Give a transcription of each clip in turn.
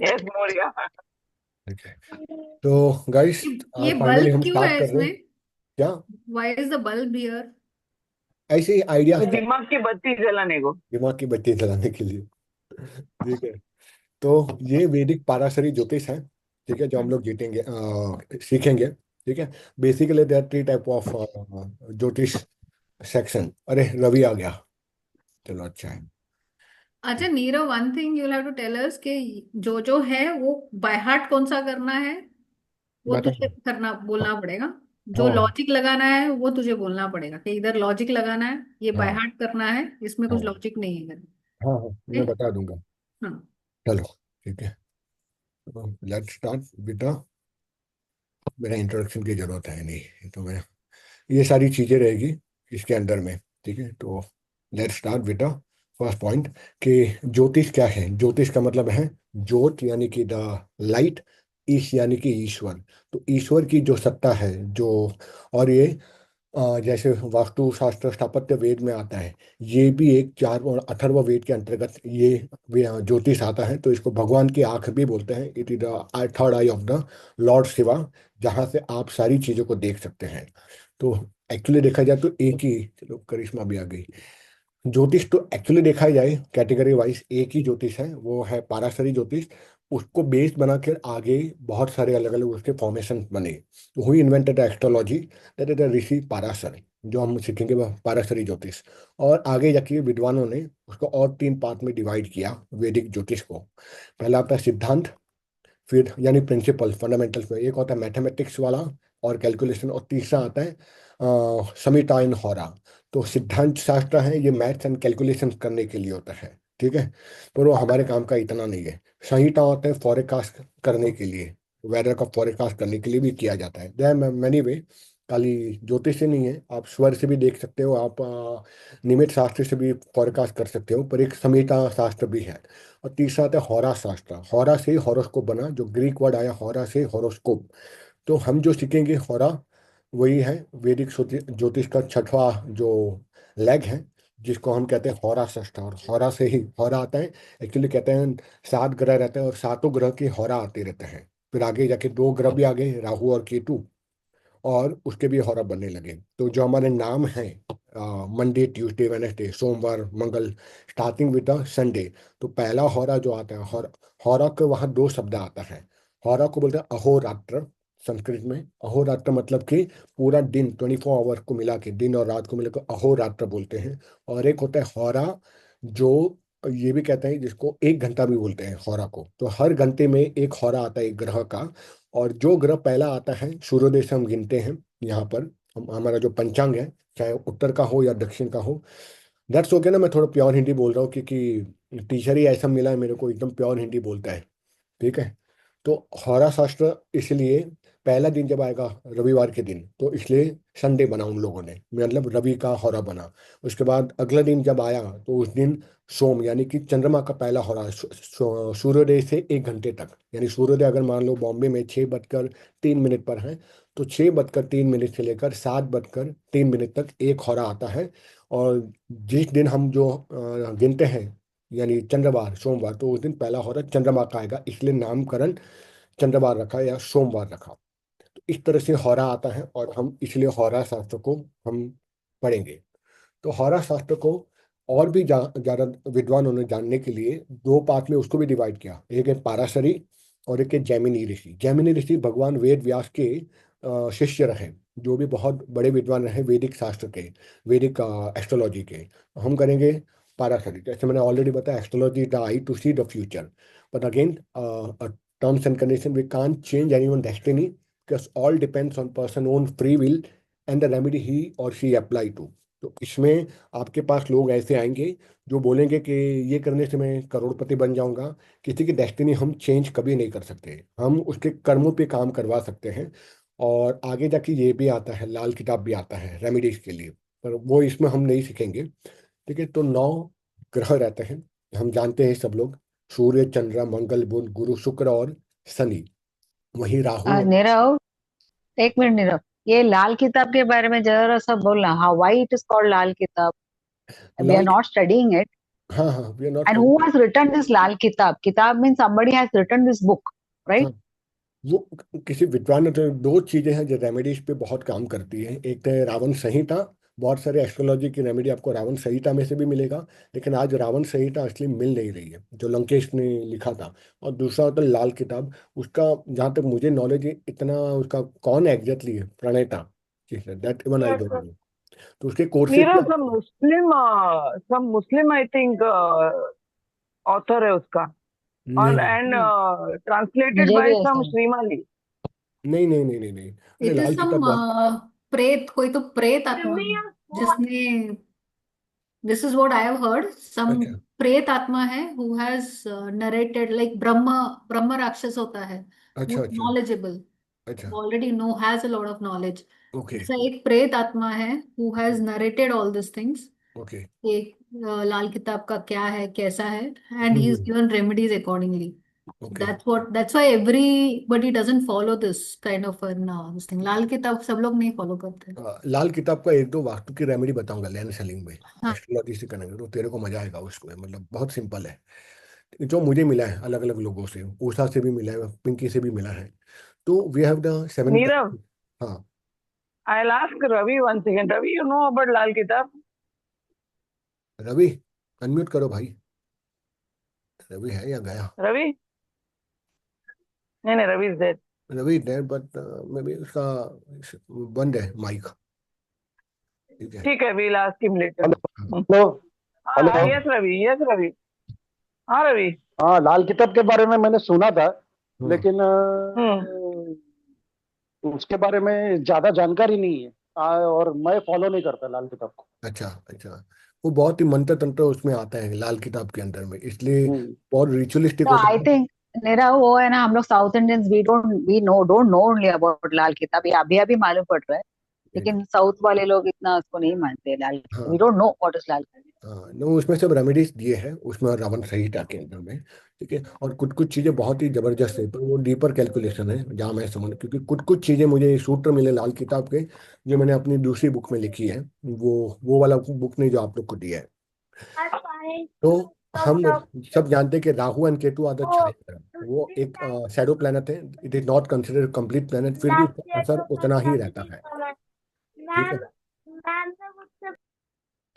Yes Moriya. ठीक है। तो गाइस, ये फाइनली बल्ब हम क्यों स्टार्ट है कर रहे इसमें? हैं। क्या? Why is the bulb here? ऐसे ही आइडियाज का, दिमाग की बत्ती जलाने को। दिमाग की बत्ती जलाने के लिए। ठीक है। तो ये वैदिक पाराशरी ज्योतिष है। ठीक है, जो हम लोग जीतेंगे सीखेंगे। ठीक है। बेसिकली देयर 3 टाइप ऑफ ज्योतिष सेक्शन। अरे रवि आ गया। चलो अच्छा है। अच्छा Nirav, one thing you have to tell us कि जो है वो बाय हार्ट कौन सा करना है, वो मैं तो, तुझे करना बोलना पड़ेगा। जो हाँ लॉजिक लगाना है वो तुझे बोलना पड़ेगा कि इधर लॉजिक लगाना है, ये बाय हाँ हार्ट करना है, इसमें कुछ हाँ लॉजिक नहीं है। हाँ हाँ, मैं ठीक? बता दूंगा। हाँ। चलो ठीक है। लेट्स स्टार्ट बेटा। मेरा इंट्रोडक्शन की जरूरत है नहीं, तो मैं, ये सारी चीजें रहेगी इसके अंदर में। ठीक है, तो लेट्स स्टार्ट बेटा। फर्स्ट पॉइंट कि ज्योतिष क्या है। ज्योतिष का मतलब है ज्योत यानी कि द लाइट, ईश यानी कि ईश्वर। तो ईश्वर की जो सत्ता है, जो, और ये जैसे वास्तु शास्त्र स्थापत्य वेद में आता है, ये भी एक चार और अथर्व वेद के अंतर्गत ये ज्योतिष आता है। तो इसको भगवान की आंख भी बोलते हैं। It is the third I of the Lord Shiva, जहाँ से आप सारी चीजों को देख सकते हैं। तो एक्चुअली देखा जाए तो एक ही, चलो करिश्मा भी आ गई। ज्योतिष तो एक्चुअली देखा जाए कैटेगरी वाइज एक ही ज्योतिष है, वो है पाराशरी ज्योतिष। उसको बेस बनाकर आगे बहुत सारे अलग अलग उसके फॉर्मेशन बने। तो who invented astrology, that is the Rishi Parashar, जो हम सीखेंगे वह पाराशरी ज्योतिष। और आगे जाके विद्वानों ने उसको और 3 पार्ट में डिवाइड किया वैदिक ज्योतिष को। पहला आता है सिद्धांत, फिर यानी प्रिंसिपल फंडामेंटल्स में एक होता है मैथमेटिक्स वाला और कैलकुलेशन, और तीसरा आता है समीटा इन होरा। तो सिद्धांत शास्त्र है, ये मैथ्स एंड कैलकुलेशन करने के लिए होता है। ठीक है। पर वो हमारे काम का इतना नहीं है। संहिता होता है फॉरकास्ट करने के लिए, वेदर का फॉरकास्ट करने के लिए भी किया जाता है। देयर मैनी वे, खाली ज्योतिष से नहीं है, आप स्वर से भी देख सकते हो, आप निमित शास्त्र से भी फॉरकास्ट कर सकते हो, पर एक संहिता शास्त्र भी है। और तीसरा आता है हौरा शास्त्र। हौरा से हॉरोस्कोप बना, जो ग्रीक वर्ड आया हौरा से हॉरोस्कोप। तो हम जो सीखेंगे हौरा, वही है वैदिक ज्योतिष का छठवां जो लेग है, जिसको हम कहते हैं हौरा शास्त्र। और हौरा से ही हौरा आता है। एक्चुअली कहते हैं 7 ग्रह रहते हैं और सातों ग्रह के हौरा आते रहते हैं। फिर आगे जाके 2 ग्रह भी आ गए, राहु और केतु, और उसके भी हौरा बनने लगे। तो जो हमारे नाम हैं, मंडे ट्यूसडे वेनेसडे सोमवार मंगल, स्टार्टिंग विद द संडे। तो पहला हौरा जो आता है, हौरा के वहाँ 2 शब्द आता है। हौरा को बोलते हैं अहोरात्र। संस्कृत में अहोरात्र मतलब कि पूरा दिन, 24 आवर को मिला के, दिन और रात को मिला के अहोरात्र बोलते हैं। और एक होता है हौरा, जो ये भी कहते हैं, जिसको 1 घंटा भी बोलते हैं हौरा को। तो हर घंटे में एक हौरा आता है एक ग्रह का। और जो ग्रह पहला आता है, सूर्योदय से हम गिनते हैं यहाँ पर। हमारा जो पंचांग है, चाहे उत्तर का हो या दक्षिण का हो। दैट्स ओके ना, मैं थोड़ा प्योर हिंदी बोल रहा हूँ क्योंकि टीचर ही ऐसा मिला है मेरे को, एकदम प्योर हिंदी बोलता है। ठीक है। तो हौरा शास्त्र इसलिए पहला दिन जब आएगा रविवार के दिन, तो इसलिए संडे बना उन लोगों ने, मतलब रवि का हौरा बना। उसके बाद अगला दिन जब आया, तो उस दिन सोम यानी कि चंद्रमा का पहला हौरा, सूर्योदय से 1 घंटे तक। यानी सूर्योदय अगर मान लो बॉम्बे में 6:03 पर है, तो 6:03 से लेकर 7:03 तक एक हौरा आता है। और जिस दिन हम जो गिनते हैं, यानी चंद्रवार सोमवार, तो उस दिन पहला होता है चंद्रमा का आएगा, इसलिए नामकरण चंद्रवार रखा या सोमवार रखा। तो इस तरह से होरा आता है, और हम इसलिए होरा शास्त्र को हम पढ़ेंगे। तो होरा शास्त्र को और भी ज्यादा विद्वानों ने जानने के लिए 2 पार्ट में उसको भी डिवाइड किया। एक है पाराशरी और एक है जैमिनी ऋषि। जैमिनी ऋषि भगवान वेद व्यास के शिष्य रहे, जो भी बहुत बड़े विद्वान रहे वैदिक शास्त्र के, वैदिक एस्ट्रोलॉजी के। हम करेंगे पाराशरी। जैसे मैंने ऑलरेडी बताया, astrology the eye to see the future, but again terms and condition, we can't change anyone destiny, because all depends on person own free will and the remedy he और she apply to. तो इसमें आपके पास लोग ऐसे आएंगे जो बोलेंगे कि ये करने से मैं करोड़पति बन जाऊंगा। किसी की डेस्टिनी हम चेंज कभी नहीं कर सकते, हम उसके कर्मों पे काम करवा सकते हैं। और आगे जाके ये भी आता है, लाल किताब भी आता है रेमेडीज के लिए, पर वो इसमें हम नहीं सीखेंगे। ठीक है। तो 9 ग्रह रहते हैं, हम जानते हैं सब लोग। सूर्य चंद्र मंगल बुध गुरु शुक्र और शनि, वही राहु। नीरव, एक मिनट नीरव। ये लाल किताब के बारे में जरा सा बोलना, हाँ, why it is called Lal Kitab? We are Lal not studying it. हाँ हाँ, we are not And follow. who has written this Lal Kitab? Kitab means somebody has written this book, हाँ, right? वो किसी विद्वान ने, तो दो चीजें हैं जो रेमेडीज पे बहुत काम करती हैं। एक तो है रावण संहिता। बहुत सारे एस्ट्रोलॉजी की रेमेडी आपको रावण संहिता में से भी मिलेगा, लेकिन आज रावण संहिता असली मिल नहीं रही है जो लंकेश ने लिखा था। और दूसरा होता है लाल किताब। उसका जहाँ तक मुझे नॉलेज है, इतना उसका कौन एग्जैक्टली है प्रणेता, that even I don't know. तो उसके कोर्सेज भी नीरव, आपको। सम मुस्लिम आई थिंक ऑथर है उसका, नहीं और एंड ट्रांसलेटेड मुझे बाय भी ऐसा सम है। श्रीमाली। नहीं नहीं नहीं नहीं नहीं, अरे इट इज लाल सम किताब बहुत। प्रेत, कोई तो प्रेत आत्मा है जिसने, this is what I have heard, some अच्छा प्रेत आत्मा है हु हैज नरेटेड, लाइक ब्रह्म, ब्रह्म राक्षस होता है, अच्छा अच्छा नॉलेजेबल, अच्छा। Already know, has a lot of knowledge. Okay ऐसा एक प्रेत आत्मा है who has narrated all this things. Okay. एक लाल किताब का क्या है, कैसा है, and he is given remedies accordingly. Okay. That's why everybody doesn't follow this kind of this thing. लाल किताब सब लोग नहीं फॉलो करते। लाल किताब का एक दो वास्तु की रेमेडी बताऊंगा लैंड सेलिंग में, हाँ। एस्ट्रोलॉजी से कनेक्टेड, तो तेरे को मजा आएगा उसमें। मतलब बहुत सिंपल है, जो मुझे मिला है अलग अलग लोगों से, उषा से भी मिला है, पिंकी से भी मिला है। तो we have the seven. Nirav, हाँ। I will ask Ravi one second. Ravi, you know about Lal Kitab? Ravi, unmute करो भाई। रवि है या गया? रवि, नहीं नहीं, Ravi is there. Ravi there, but may be उसका बंद है माइक। ठीक है। ठीक है, we will ask him later. Hello. हाँ हेलो। हाँ, hello. Yes Ravi, yes Ravi. हाँ रवि। हाँ, लाल किताब के बारे में मैंने सुना था, हाँ। लेकिन हम्म। उसके बारे में ज्यादा जानकारी नहीं है। और मैं फॉलो नहीं करता लाल किताब को। अच्छा अच्छा। वो बहुत ही मंत्र तंत्र उसमें आता है लाल किताब के अंदर में, इसलिए हम्म। बहुत रिचुअलिस्टिक No, होता I है। think मेरा वो है ना, हम लोग South Indians, we don't know only about Lal Kitab, ये अभी अभी मालूम पड़ रहा है। नहीं, नहीं। लेकिन साउथ वाले लोग इतना उसको नहीं मानते लाल किताब, वी हाँ डोंट नो व्हाट इज लाल किताब। हाँ, नो उसमें सब रेमेडीज दिए हैं उसमें रावण संहिता के अंदर में। ठीक है, और कुछ कुछ चीजें बहुत ही जबरदस्त है, पर वो डीपर कैलकुलेशन है जहाँ मैं समझ, क्योंकि कुछ कुछ चीजें मुझे सूत्र मिले लाल किताब के, जो मैंने अपनी दूसरी बुक में लिखी है। वो वाला बुक नहीं जो आप लोग को दिया है। तो हम सब जानते हैं कि राहु एंड केतु आदर छाया, वो एक शैडो प्लैनेट है। It is not considered complete planet, फिर भी उसका असर उतना ही रहता है। ठीक है।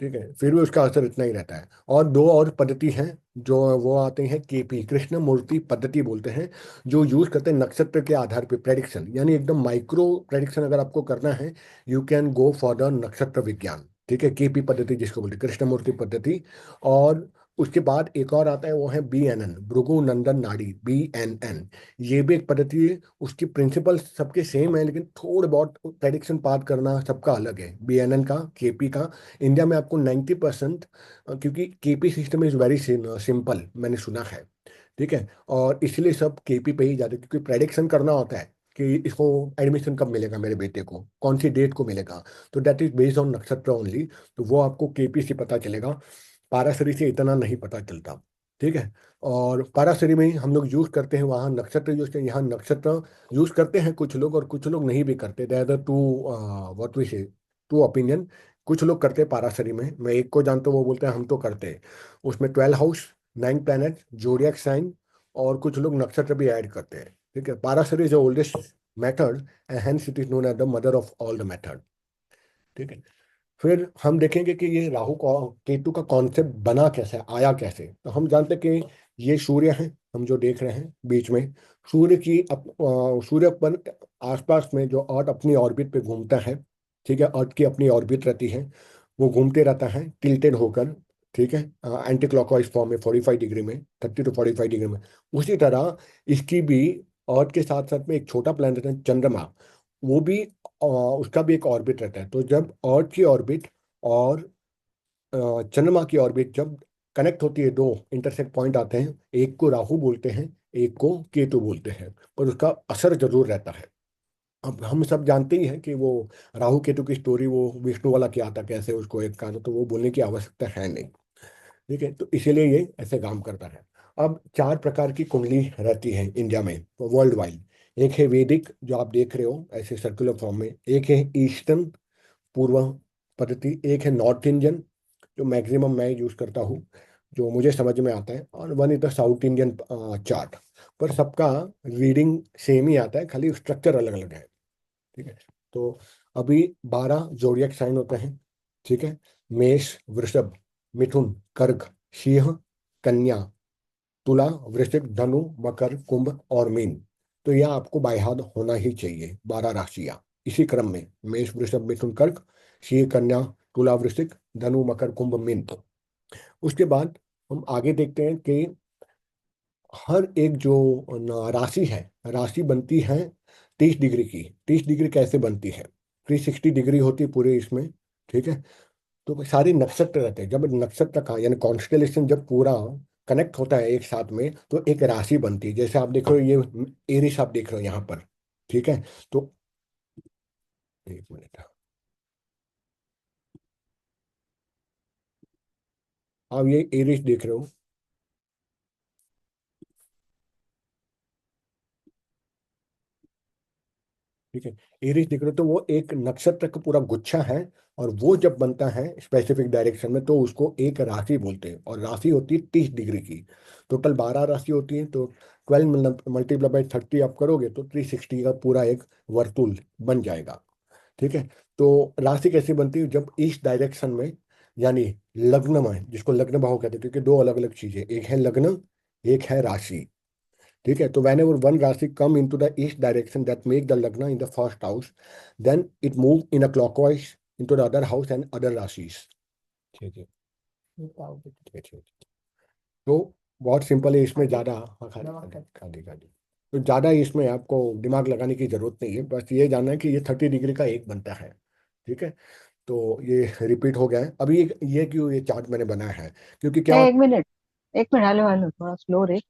ठीक है, फिर भी उसका असर इतना ही रहता है। और दो और पद्धति हैं, जो वो आते हैं केपी, कृष्ण मूर्ति पद्धति बोलते हैं, जो यूज करते हैं नक्षत्र के आधार पे प्रेडिक्शन, यानी एकदम माइक्रो प्रेडिक्शन अगर आपको करना है, you can go for the नक्षत्र विज्ञान। ठीक है, केपी पद्धति जिसको बोलते हैं, कृष्ण मूर्ति पद्धति। और उसके बाद एक और आता है, वो है BNN, भृगु नंदन नाड़ी, BNN। ये भी एक पद्धति है। उसकी प्रिंसिपल सबके सेम है, लेकिन थोड़े बहुत प्रेडिक्शन पार करना सबका अलग है, BNN का, केपी का। इंडिया में आपको 90%, क्योंकि KP system is very simple, मैंने सुना है। ठीक है, और इसलिए सब केपी पे ही जाते हैं, क्योंकि प्रेडिक्शन करना होता है कि इसको एडमिशन कब मिलेगा, मेरे बेटे को कौन सी डेट को मिलेगा। तो दैट इज बेस्ड ऑन नक्षत्र ओनली। तो वो आपको केपी से पता चलेगा, पाराशरी से इतना नहीं पता चलता। ठीक है। और पाराशरी में हम लोग यूज करते हैं, वहाँ नक्षत्र यूज करते हैं, यहाँ नक्षत्र यूज करते हैं कुछ लोग, और कुछ लोग नहीं भी करते। There are two what we say, two opinion. कुछ लोग करते हैं पाराशरी में, मैं एक को जानता हूँ, वो बोलते हैं हम तो करते हैं। उसमें 12 हाउस, 9 प्लैनेट, जोडियक साइन, और कुछ लोग नक्षत्र भी ऐड करते हैं। ठीक है, Parashari is the oldest method, and hence it is known as the mother of all the method. ठीक है। फिर हम देखेंगे कि ये राहु का केतु का कॉन्सेप्ट बना कैसे, आया कैसे। तो हम जानते हैं कि ये सूर्य है, हम जो देख रहे हैं बीच में, सूर्य की सूर्य पर आसपास में जो अर्थ अपनी ऑर्बिट पे घूमता है। ठीक है, अर्थ की अपनी ऑर्बिट रहती है, वो घूमते रहता है टिल्टेड होकर। ठीक है, एंटी क्लॉकवाइज फॉर्म में 45 डिग्री में, 30 to 45 डिग्री में। उसी तरह इसकी भी अर्थ के साथ साथ में एक छोटा प्लैनेट है चंद्रमा, वो भी उसका भी एक ऑर्बिट रहता है। तो जब अर्थ की ऑर्बिट और चंद्रमा की ऑर्बिट जब कनेक्ट होती है, दो इंटरसेक्ट पॉइंट आते हैं, एक को राहु बोलते हैं, एक को केतु बोलते हैं, पर उसका असर जरूर रहता है। अब हम सब जानते ही हैं कि वो राहु केतु की स्टोरी, वो विष्णु वाला क्या था, कैसे उसको एक कहा था, तो वो बोलने की आवश्यकता है नहीं। ठीक है, तो इसीलिए ये ऐसे काम करता है। अब 4 प्रकार की कुंडली रहती है इंडिया में, वर्ल्ड वाइड। एक है वैदिक, जो आप देख रहे हो ऐसे सर्कुलर फॉर्म में। एक है ईस्टर्न, पूर्व पद्धति। एक है नॉर्थ इंडियन, जो मैक्सिमम मैं यूज करता हूँ। जो मुझे समझ में आता है, और one is the south Indian chart. पर सबका रीडिंग सेम ही आता है, खाली स्ट्रक्चर अलग अलग है। ठीक है, तो अभी 12 जोडियक साइन होते हैं। ठीक है, मेष, वृषभ, मिथुन, कर्क, सिंह, कन्या, तुला, वृश्चिक, धनु, मकर, कुंभ और मीन। तो यह आपको बाय हार्ट होना ही चाहिए, 12 राशियां इसी क्रम में, मेष, वृषभ, मिथुन, कर्क, सिंह, कन्या, तुला, वृश्चिक, धनु, मकर, कुंभ, मीन। उसके बाद हम आगे देखते हैं कि हर एक जो राशि है, राशि बनती है 30 डिग्री की। 30 डिग्री कैसे बनती है? 360 डिग्री होती है पूरे इसमें। ठीक है, तो सारे नक्षत्र रहते हैं। जब नक्षत्र का यानी कॉन्स्टेलेशन जब पूरा कनेक्ट होता है एक साथ में, तो एक राशि बनती है। जैसे आप देख रहे हो, ये एरिस आप देख रहे हो यहाँ पर। ठीक है, तो एक मिनट, आप ये एरिस देख रहे हो। ठीक है, एरीज दिख रहे हो, तो वो एक नक्षत्र का पूरा गुच्छा है। और वो जब बनता है स्पेसिफिक डायरेक्शन में, तो उसको एक राशि बोलते हैं। और राशि होती है 30 डिग्री की। टोटल 12 राशि होती है, तो 12 × 30 आप करोगे तो 360 का पूरा एक वर्तुल बन जाएगा। ठीक है, तो राशि कैसे बनती है? जब ईस्ट डायरेक्शन में, यानी लग्न में, जिसको लग्न भाव कहते हैं, क्योंकि दो अलग अलग चीजें, एक है लग्न, एक है राशि। ठीक है, तो when ever one rashi come into the east direction that make the lagna in the first house, then it move in a clockwise into the other house and other rashis. ठीक है, ठीक है, ठीक है। तो बहुत सिंपल है, इसमें ज़्यादा, हाँ, खाली खाली खाली, तो ज़्यादा इसमें आपको दिमाग लगाने की जरूरत नहीं है। बस ये जानना है कि ये 30 डिग्री का एक बनता है। ठीक है, तो ये रिपीट हो गया है अभी। ये क्यों ये चार्ट मैंने बनाया है? क्योंकि क्या एक मिनट, एक मिनट, हेलो हेलो, थोड़ा स्लो रे।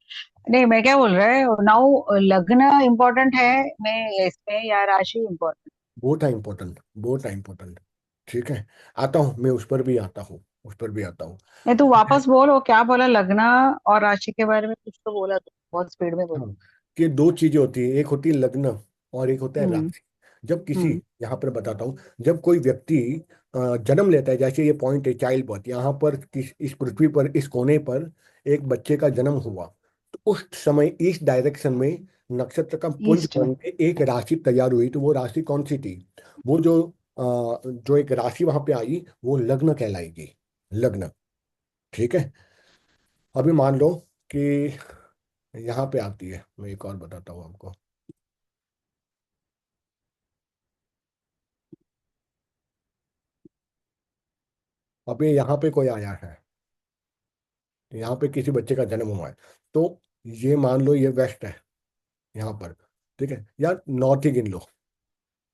नहीं, मैं क्या बोल रहा है नाउ, लग्न इम्पोर्टेंट है मैं इसमें या राशि इम्पोर्टेंट? बहुत है इम्पोर्टेंट, बहुत है इम्पोर्टेंट। ठीक है, आता हूँ मैं, उस पर भी आता हूँ, उस पर भी आता हूँ। नहीं, तू वापस बोल, वो क्या बोला लग्न और राशि के बारे में कुछ तो बोला, तू बहुत स्पीड में बोला। हाँ, कि दो चीजें होती है, एक होती है लग्न और एक होता है हम्म। राशि। जब किसी, हम्म। यहाँ पर बताता हूँ, जब कोई व्यक्ति जन्म लेता है, जैसे ये पॉइंट है चाइल्ड बर्थ, यहाँ पर इस पृथ्वी पर, इस कोने पर एक बच्चे का जन्म हुआ, तो उस समय इस डायरेक्शन में नक्षत्र का पुंज ईस्ट में। बन के एक राशि तैयार हुई। तो वो राशि कौन सी थी? वो जो एक राशि वहां पे आई, वो लग्न कहलाएगी, लग्न। ठीक है, अभी मान लो कि यहाँ पे आती है, मैं एक और बताता हूँ आपको। अभी यहाँ पे कोई आया है, यहाँ पे किसी बच्चे का जन्म हुआ है, तो ये मान लो ये वेस्ट है यहाँ पर। ठीक है, या नॉर्थ ही गिन लो।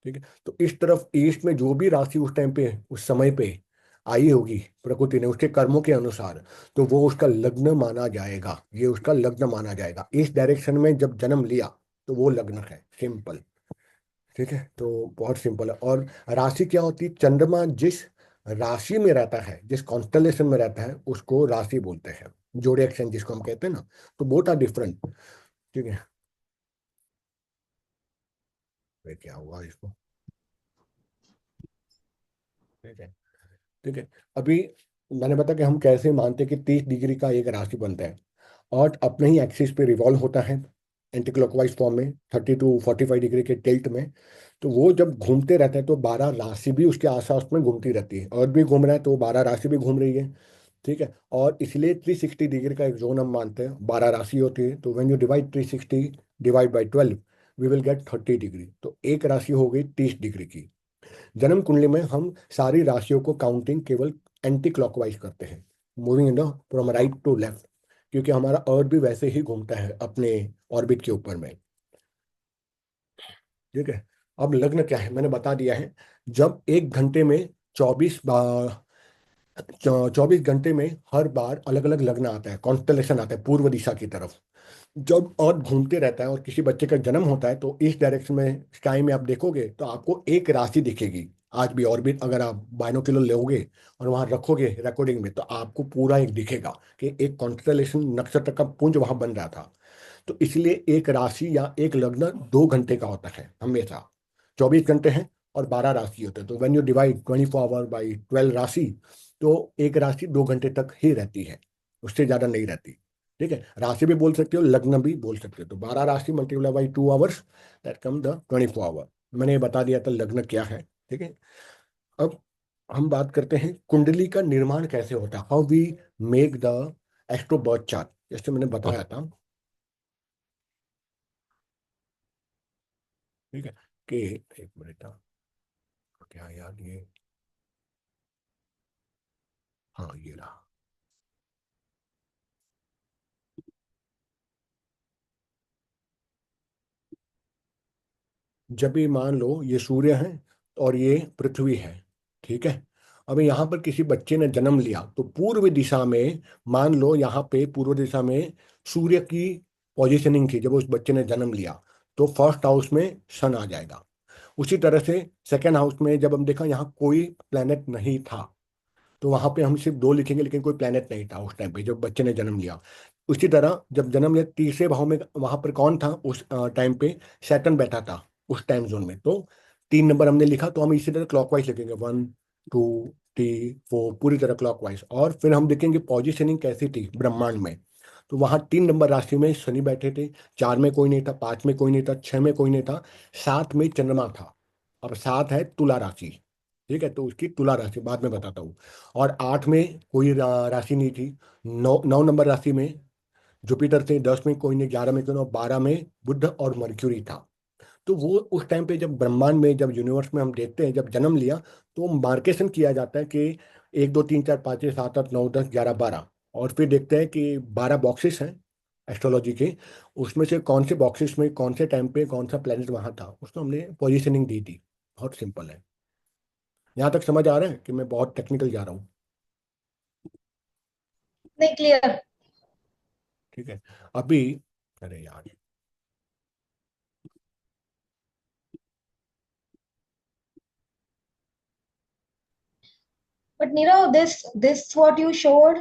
ठीक है, तो इस तरफ ईस्ट में जो भी राशि उस टाइम पे, उस समय पे आई होगी प्रकृति ने, उसके कर्मों के अनुसार, तो वो उसका लग्न माना जाएगा। ये उसका लग्न माना जाएगा। इस डायरेक्शन में जब जन्म लिया, तो वो लग्न है, सिंपल। ठीक है, तो बहुत सिंपल है। और राशि क्या होती है? चंद्रमा जिस राशि में रहता है, जिस कॉन्स्टलेशन में रहता है, उसको राशि बोलते हैं, जोडिएक साइन जिसको हम कहते हैं ना। तो बोथ आर डिफरेंट। ठीक है, फिर क्या हुआ इसको? ठीक है, ठीक है, अभी मैंने बताया कि हम कैसे मानते हैं कि 30 डिग्री का एक राशि बनता है, और अपने ही एक्सिस पे रिवॉल्व होता है एंटी क्लॉकवाइज फॉर्म में, 30 to 45 डिग्री के टिल्ट में। तो वो जब घूमते रहते हैं, तो 12 राशि भी उसके आसपास में घूमती रहती है, और भी घूम रहा है तो 12 राशि भी घूम रही है। ठीक है, और इसलिए 360 डिग्री का एक जोन हम मानते हैं, 12 राशि होती है। तो when you divide 360 divide by 12, we will get 30 degree. तो एक राशि हो गई 30 डिग्री की। जन्म कुंडली में हम सारी राशियों को काउंटिंग केवल एंटी क्लॉकवाइज करते हैं, moving in the from right to left, क्योंकि हमारा अर्थ भी वैसे ही घूमता है अपने ऑर्बिट के ऊपर में। ठीक है, अब लग्न क्या है मैंने बता दिया है। जब एक घंटे में 24 घंटे में हर बार अलग अलग लग्न आता है, कॉन्स्टलेशन आता है पूर्व दिशा की तरफ। जब अर्थ घूमते रहता है और किसी बच्चे का जन्म होता है, तो इस डायरेक्शन में स्काई में आप देखोगे, तो आपको एक राशि दिखेगी। आज भी ऑर्बिट अगर आप बाइनोक्यूलर लोगे और वहां रखोगे रिकॉर्डिंग में, तो आपको पूरा एक दिखेगा कि एक कॉन्स्टलेशन, नक्षत्र का पुंज वहां बन रहा था। तो इसलिए एक राशि या एक लग्न 2 घंटे का होता है हमेशा। 24 घंटे हैं और 12 राशि होते हैं, तो when you divide 24 hour by 12 राशि, तो एक राशि 2 घंटे तक ही रहती है। उससे ज्यादा नहीं रहती। ठीक है, राशि भी बोल सकते हो, लग्न भी बोल सकते हो। तो 12 राशि multiply by 2 hours, that come the 24 hour. मैंने ये बता दिया था लग्न क्या है। ठीक है, अब हम बात करते हैं कुंडली का निर्माण कैसे होता है, how we make the astro birth chart, जैसे मैंने बताया था। ठीक है, कि एक मिनट था, क्या याद ये, हाँ ये रहा। जब भी मान लो ये सूर्य है और ये पृथ्वी है, ठीक है। अब यहाँ पर किसी बच्चे ने जन्म लिया तो पूर्व दिशा में, मान लो यहाँ पे पूर्व दिशा में सूर्य की पोजीशनिंग थी जब उस बच्चे ने जन्म लिया, तो फर्स्ट हाउस में सन आ जाएगा। उसी तरह से सेकेंड हाउस में जब हम देखा यहाँ कोई प्लेनेट नहीं था, तो वहां पे हम सिर्फ 2 लिखेंगे, लेकिन कोई प्लेनेट नहीं था उस टाइम पे जब बच्चे ने जन्म लिया। उसी तरह जब जन्म लिया तीसरे भाव में, वहां पर कौन था उस टाइम पे, सैटर्न बैठा था उस टाइम जोन में, तो 3 नंबर हमने लिखा। तो हम इसी तरह क्लॉकवाइज लिखेंगे, 1 2 3 4 पूरी तरह क्लॉकवाइज। और फिर हम देखेंगे पोजिशनिंग कैसी थी ब्रह्मांड में। तो वहां 3 नंबर राशि में शनि बैठे थे, 4 में कोई नहीं था, 5 में कोई नहीं था, 6 में कोई नहीं था, 7 में चंद्रमा था। अब 7 है तुला राशि। ठीक है, तो उसकी तुला राशि बाद में बताता हूँ। और 8 में कोई राशि नहीं थी। 9 नंबर राशि में जुपिटर थे, 10 में कोई नहीं, 11 में कोई नहीं, और 12 में बुध और मर्क्यूरी था। तो वो उस टाइम पे जब ब्रह्मांड में, जब यूनिवर्स में हम देखते हैं, जब जन्म लिया, तो मार्केशन किया जाता है कि 1 2 3 4 5 6 7 8 9 10 11 12। और फिर देखते हैं कि 12 बॉक्सेस हैं एस्ट्रोलॉजी के, उसमें से कौन से बॉक्सेस में कौन से टाइम पे कौन सा प्लेनेट वहां था, उसको हमने पोजीशनिंग दी थी। बहुत सिंपल है। यहाँ तक समझ आ रहा है कि मैं बहुत टेक्निकल जा रहा हूँ? नहीं, क्लियर। ठीक है, अभी, अरे यार, But Nirav, this what you showed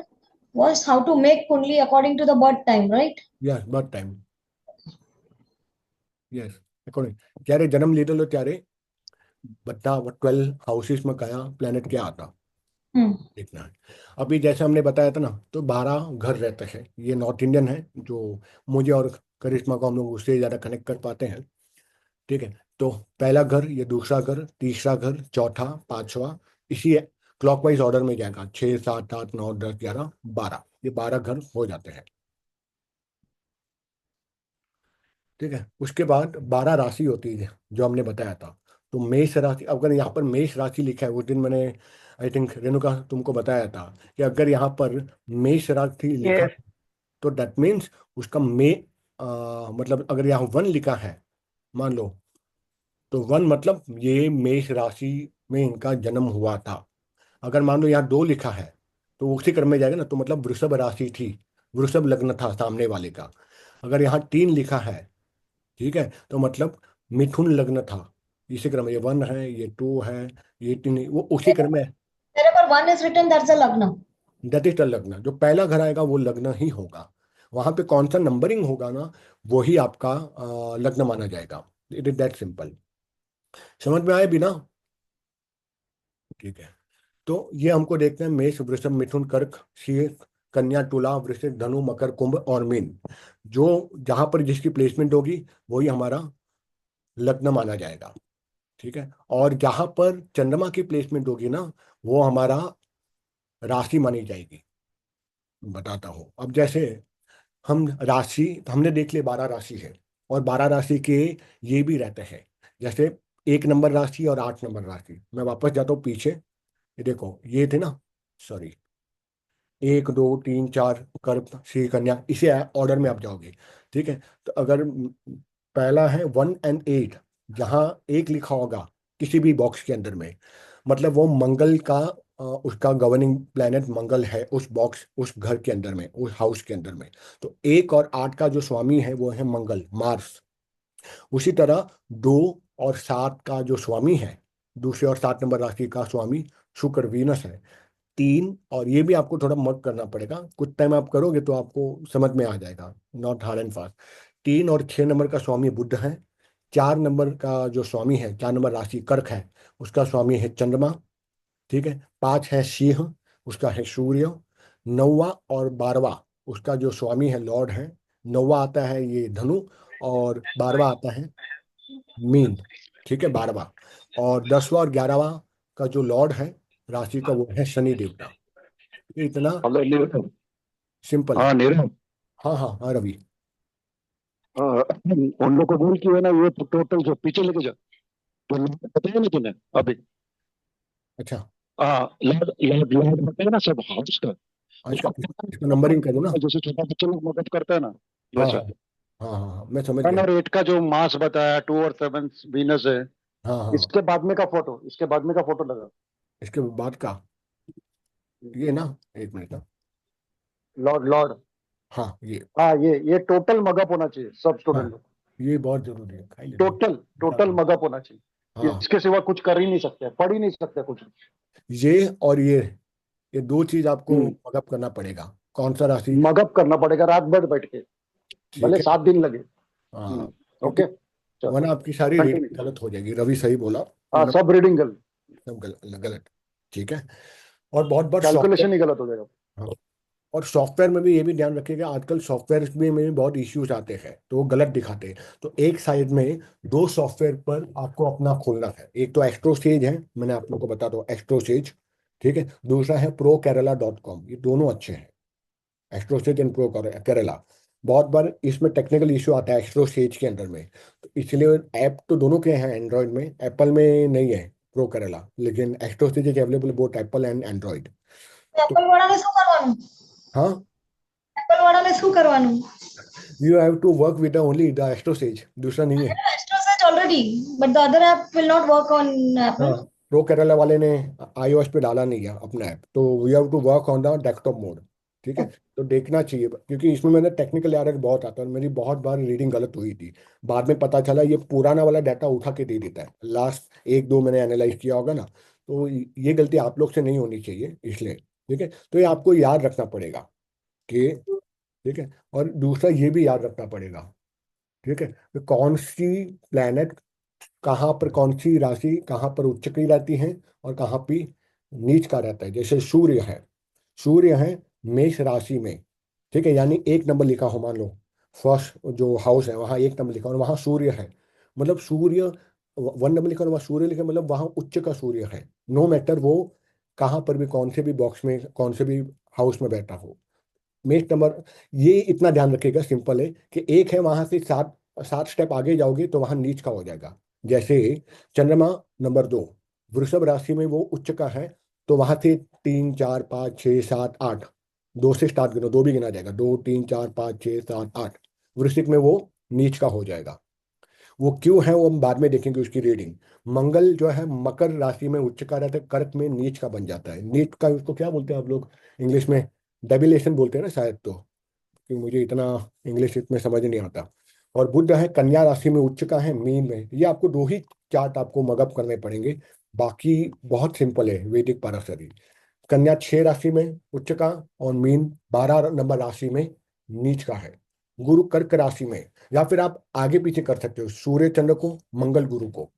was how to make kundli according to the birth time, right? Yes birth time, yes according, ત્યારે જન્મ લીધેલો ત્યારે બધા 12 हाउसेस में कया प्लेनेट क्या आता, Hmm. देखना है। अभी जैसे हमने बताया था ना, तो 12 घर रहते हैं। ये नॉर्थ इंडियन है, जो मुझे और करिश्मा को हम लोग उससे ज़्यादा कनेक्ट कर पाते हैं। ठीक है, तो पहला घर, ये दूसरा घर, तीसरा घर, चौथा, पांचवा, इसी क्लॉकवाइज ऑर्डर में जाएगा। 6 7 8 9 10 11 12, ये 12 घर हो जाते हैं। ठीक है, उसके बाद 12 राशि होती है जो हमने बताया था। तो मेष राशि, अगर यहाँ पर मेष राशि लिखा है, उस दिन मैंने आई थिंक रेणुका तुमको बताया था कि अगर यहाँ पर मेष राशि लिखा, यस। तो दैट मीन्स उसका मतलब अगर यहाँ 1 लिखा है, मान लो, तो 1 मतलब ये मेष राशि में इनका जन्म हुआ था। अगर मान लो यहाँ 2 लिखा है, तो उसी क्रम में जाएगा ना, तो मतलब वृषभ राशि थी, वृषभ लग्न था सामने वाले का। अगर यहाँ 3 लिखा है, ठीक है, तो मतलब मिथुन लग्न था। इसी क्रम में ये 1 है, ये 2 है, ये 3, वो उसी क्रम में। Wherever one is written, that's a lagna. That is the लग्न, जो पहला घर आएगा वो लग्न ही होगा। वहां पे कौन सा नंबरिंग होगा ना, वो ही आपका लग्न माना जाएगा। It is that simple. समझ में आए बिना? ठीक है, तो ये हमको देखते हैं मेष, वृषभ, मिथुन, कर्क, सिंह, कन्या, तुला, वृश्चिक, धनु, मकर, कुंभ और मीन। जो जहां पर जिसकी प्लेसमेंट होगी वही हमारा लग्न माना जाएगा। ठीक है, और जहां पर चंद्रमा की प्लेसमेंट होगी ना, वो हमारा राशि मानी जाएगी। बताता हूँ, अब जैसे हम राशि, हमने देख लिया 12 राशि है, और 12 राशि के ये भी रहते हैं, जैसे 1 नंबर राशि और 8 नंबर राशि। मैं वापस जाता हूँ पीछे, ये देखो ये थे ना, सॉरी, 1 2 3 4 कर्क, सिंह, कन्या, इसे ऑर्डर में आप जाओगे। ठीक है, तो अगर पहला है 1 और 8, जहाँ 1 लिखा होगा किसी भी बॉक्स के अंदर में, मतलब वो मंगल का, उसका गवर्निंग प्लेनेट मंगल है उस बॉक्स, उस घर के अंदर में, उस हाउस के अंदर में। तो 1 और 8 का जो स्वामी है वो है मंगल, मार्स। उसी तरह 2 और 7 का जो स्वामी है, दूसरे और 7 नंबर राशि का स्वामी शुक्र, वीनस है। 3, और ये भी आपको थोड़ा मर्क करना पड़ेगा, कुछ टाइम आप करोगे तो आपको समझ में आ जाएगा, नॉट हार्ड एंड फास्ट। 3 और 6 नंबर का स्वामी बुध है। 4 नंबर का जो स्वामी है, 4 नंबर राशि कर्क है, उसका स्वामी है चंद्रमा। ठीक है, 5 है सिंह, उसका है सूर्य। नौवा और बारवा उसका जो स्वामी है, लॉर्ड है, नौवा आता है ये धनु, और बारवा आता है मीन। ठीक है, बारवा। और 10वां और 11वां का जो लॉर्ड है राशि का, वो है शनि देवता। ये इतना हेलो नीरव। सिंपल है। हाँ नीरव। हाँ हाँ हाँ रवि। हाँ, उन लोग को बोल कि है ना, ये टोटल जो पीछे लेके जा, तो बताया ना तूने अभी। अच्छा हाँ, लॉर्ड लॉर्ड लॉर्ड बताया ना सब हाउस का। अच्छा, उसका इसको नंबरिंग करूँ ना? जैसे छोटा बच्चा लोग मदद करता है ना, हाँ वैसा। हाँ हाँ हाँ हाँ, मैं समझ सन गया। और 8 का जो मास बताया, 2 और 7 वीनस है। हाँ हाँ, इसके बाद में का फोटो, इसके बाद में का फोटो लगा। इसके बाद का ये ना, एक मिनट ना। Lord Lord. हाँ ये। हाँ, ये टोटल मगअप होना चाहिए सब हाँ स्टूडेंट लोग। ये बहुत जरूरी है, खाई लेने दो। टोटल टोटल मगअप होना चाहिए, हाँ, इसके सिवा कुछ कर ही नहीं सकते, पढ़ ही नहीं सकते कुछ। ये और ये दो चीज आपको हम्म। मगअप करना पड़ेगा। कौन सा राशि? मगअप करना पड़ेगा रात भर बैठ के, भले ठीक है। 7 दिन लगे। हाँ, क्योंकि ओके। चलो, वरना आपकी सारी रीडिंग कंटिन्यू। गलत हो जाएगी। रवि सही बोला, हाँ, वरना सब रीडिंग गलत, सब गलत गलत। ठीक है। और बहुत बार कैलकुलेशन सॉफ्टवेयर, ही गलत हो जाएगा। हाँ, और सॉफ्टवेयर में भी ये भी ध्यान रखिएगा, आजकल सॉफ्टवेयर में भी बहुत इश्यूज आते हैं, तो वो गलत दिखाते हैं। तो एक साइड में दो सॉफ्टवेयर पर आपको अपना खोलना है। एक तो एक्स्ट्रोसेज है, मैंने आप लोग को बता दो, एक्स्ट्रोसेज। ठीक है। दूसरा है ProKerala.com, ये दोनों अच्छे हैं, एक्स्ट्रोसेज एंड ProKerala। बहुत बार इसमें टेक्निकल इशू आता है एक्स्ट्रोसेज के अंदर में, तो इसलिए ऐप तो दोनों के हैं, एंड्रॉयड में, एप्पल में नहीं है ProKerala, लेकिन AstroSage is available both Apple and Android. तो એપલ વાળાને શું કરવાનું? हाँ, એપલ વાળાને શું करवानू? You have to work with only the AstroSage, दूसरा नहीं है। Astro Search already, but the other app will not work on हाँ, Apple. प्रो केरला वाले ने iOS पे डाला नहीं है अपना ऐप, तो we have to work on the desktop mode. ठीक है। तो देखना चाहिए, क्योंकि इसमें मैंने टेक्निकल एरर बहुत आता है, मेरी बहुत बार रीडिंग गलत हुई थी। बाद में पता चला ये पुराना वाला डाटा उठा के दे देता है, लास्ट एक दो मैंने एनालाइज किया होगा ना, तो ये गलती आप लोग से नहीं होनी चाहिए, इसलिए। ठीक है। तो ये आपको याद रखना पड़ेगा कि, ठीक है, और दूसरा ये भी याद रखना पड़ेगा, ठीक है, कि कौन सी प्लैनेट कहाँ पर, कौन सी राशि कहाँ पर उच्च की रहती है और कहाँ पे नीच का रहता है। जैसे सूर्य है, सूर्य है मेष राशि में। ठीक है, यानी एक नंबर लिखा हो, मान लो फर्स्ट जो हाउस है वहाँ एक नंबर लिखा और वहाँ सूर्य है, मतलब सूर्य 1 नंबर लिखा और वहाँ सूर्य लिखा, मतलब वहाँ उच्च का सूर्य है। नो मैटर वो कहाँ पर भी, कौन से भी बॉक्स में, कौन से भी हाउस में बैठा हो, मेष नंबर। ये इतना ध्यान रखिएगा, सिंपल है कि एक है वहां से 7 7 स्टेप आगे जाओगे तो वहां नीच का हो जाएगा। जैसे चंद्रमा नंबर 2 वृषभ राशि में वो उच्च का है, तो वहां से 3 4 5 6 7 8, 2 से स्टार्ट करो, 2 भी गिना जाएगा, 2 3 4 5 6 7 8। वृश्चिक में वो नीच का हो जाएगा। वो क्यों है वो हम बाद में देखेंगे उसकी रीडिंग। मंगल जो है मकर राशि में उच्च का रहता है, कर्क में नीच का बन जाता है। नीच का उसको क्या बोलते हैं आप लोग इंग्लिश में? डेबिलेशन बोलते हैं ना शायद, तो कि मुझे इतना इंग्लिश इसमें समझ नहीं आता। और बुध है कन्या राशि में उच्च का है, मीन में। ये आपको दो ही चार्ट आपको मगअप करने पड़ेंगे, बाकी बहुत सिंपल है वैदिक पाराशरी। कन्या 6 राशि में उच्च का, और मीन 12 नंबर राशि में नीच का है। गुरु कर्क राशि में, या फिर आप आगे पीछे कर सकते हो, सूर्य चंद्र को, मंगल गुरु को।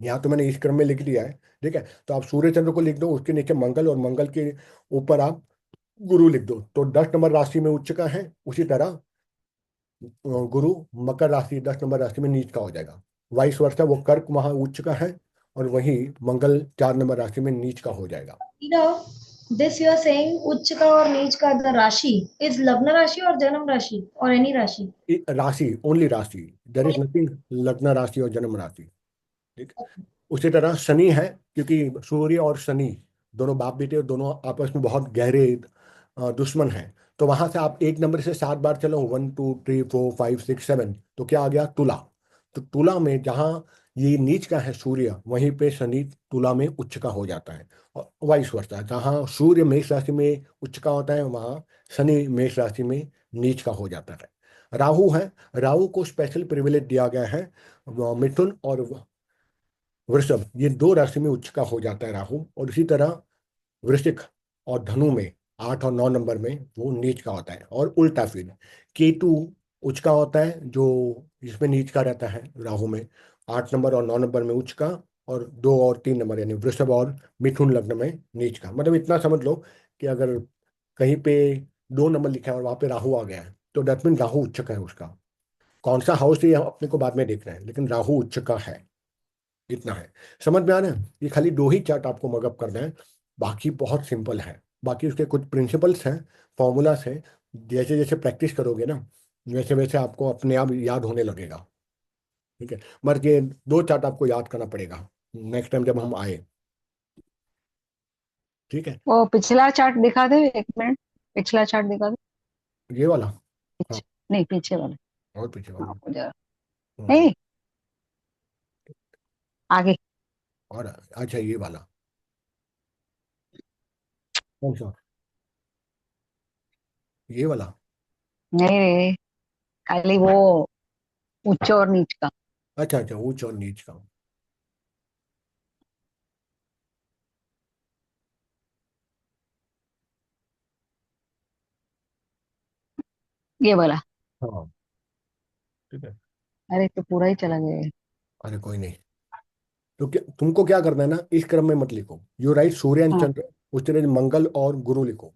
यहाँ तो मैंने इस क्रम में लिख दिया है। ठीक है, तो आप सूर्य चंद्र को लिख दो, उसके नीचे मंगल, और मंगल के ऊपर आप गुरु लिख दो, तो 10 नंबर राशि में उच्च का है। उसी तरह गुरु मकर राशि 10 नंबर राशि में नीच का हो जाएगा। वाइस वर्षा, वो कर्क वहां उच्च का है, और वही मंगल 4 नंबर राशि में नीच का हो जाएगा। You know, this you are saying उच्च का और नीच का the राशि is लग्न राशि और जन्म राशि or any राशि? राशि, ओनली राशि, देर इज नथिंग लग्न राशि और जन्म राशि। ठीक। उसी तरह शनि है, क्योंकि सूर्य और शनि दोनों बाप बेटे, और दोनों आपस में बहुत गहरे दुश्मन हैं। तो वहां से आप एक नंबर से 7 बार चलो, 1 2 3 4 5 6 7, तो क्या आ गया? तुला। तो तुला में जहाँ ये नीच का है सूर्य, वहीं पे शनि तुला में उच्च का हो जाता है। और वाइस वर्षा, जहाँ सूर्य मेष राशि में उच्च का होता है, वहाँ शनि मेष राशि में नीच का हो जाता है। राहु है, राहु को स्पेशल प्रिविलेज दिया गया है, मिथुन और वृषभ, ये 2 राशि में उच्च का हो जाता है राहु। और इसी तरह वृश्चिक और धनु में 8 और 9 नंबर में वो नीच का होता है। और उल्टा फिर केतु उच्च का होता है, जो जिसमें नीच का रहता है राहु में, 8 नंबर और 9 नंबर में उच्च का, और 2 और 3 नंबर यानी वृषभ और मिथुन लग्न में नीच का। मतलब इतना समझ लो कि अगर कहीं पे 2 नंबर लिखा है और वहां पे राहु आ गया है, तो दैट मीन राहु उच्च का है उसका। कौन सा हाउस है ये हम अपने को बाद में देख रहे हैं, लेकिन राहु उच्च का है, इतना है। समझ में आ रहा है? ये खाली 2 ही चार्ट आपको मगअप करना है, बाकी बहुत सिंपल है। बाकी उसके कुछ प्रिंसिपल्स हैं, फॉर्मूलास हैं, जैसे जैसे प्रैक्टिस करोगे ना वैसे वैसे आपको अपने आप याद होने लगेगा। ठीक है, मगर ये 2 चार्ट आपको याद करना पड़ेगा नेक्स्ट टाइम जब हम आए। ठीक है, वो पिछला चार्ट दिखा दे, 1 मिनट। पिछला चार्ट दिखा दे। ये वाला। हाँ, पीछे, नहीं पीछे वाला। और पीछे हाँ वाला। मुझे हम्म, नहीं, आगे। और अच्छा ये वाला कौन सा? ये वाला। नहीं रे, खाली वो उच्च और नीच का। अच्छा अच्छा, ऊंच और नीच का। ये वाला। हाँ, ठीक है। अरे तो पूरा ही चला गया है। अरे कोई नहीं, तो क्या तुमको क्या करना है ना, इस क्रम में मत लिखो। यू राइट सूर्य एंड हाँ। चंद्र, उस तरह मंगल और गुरु लिखो।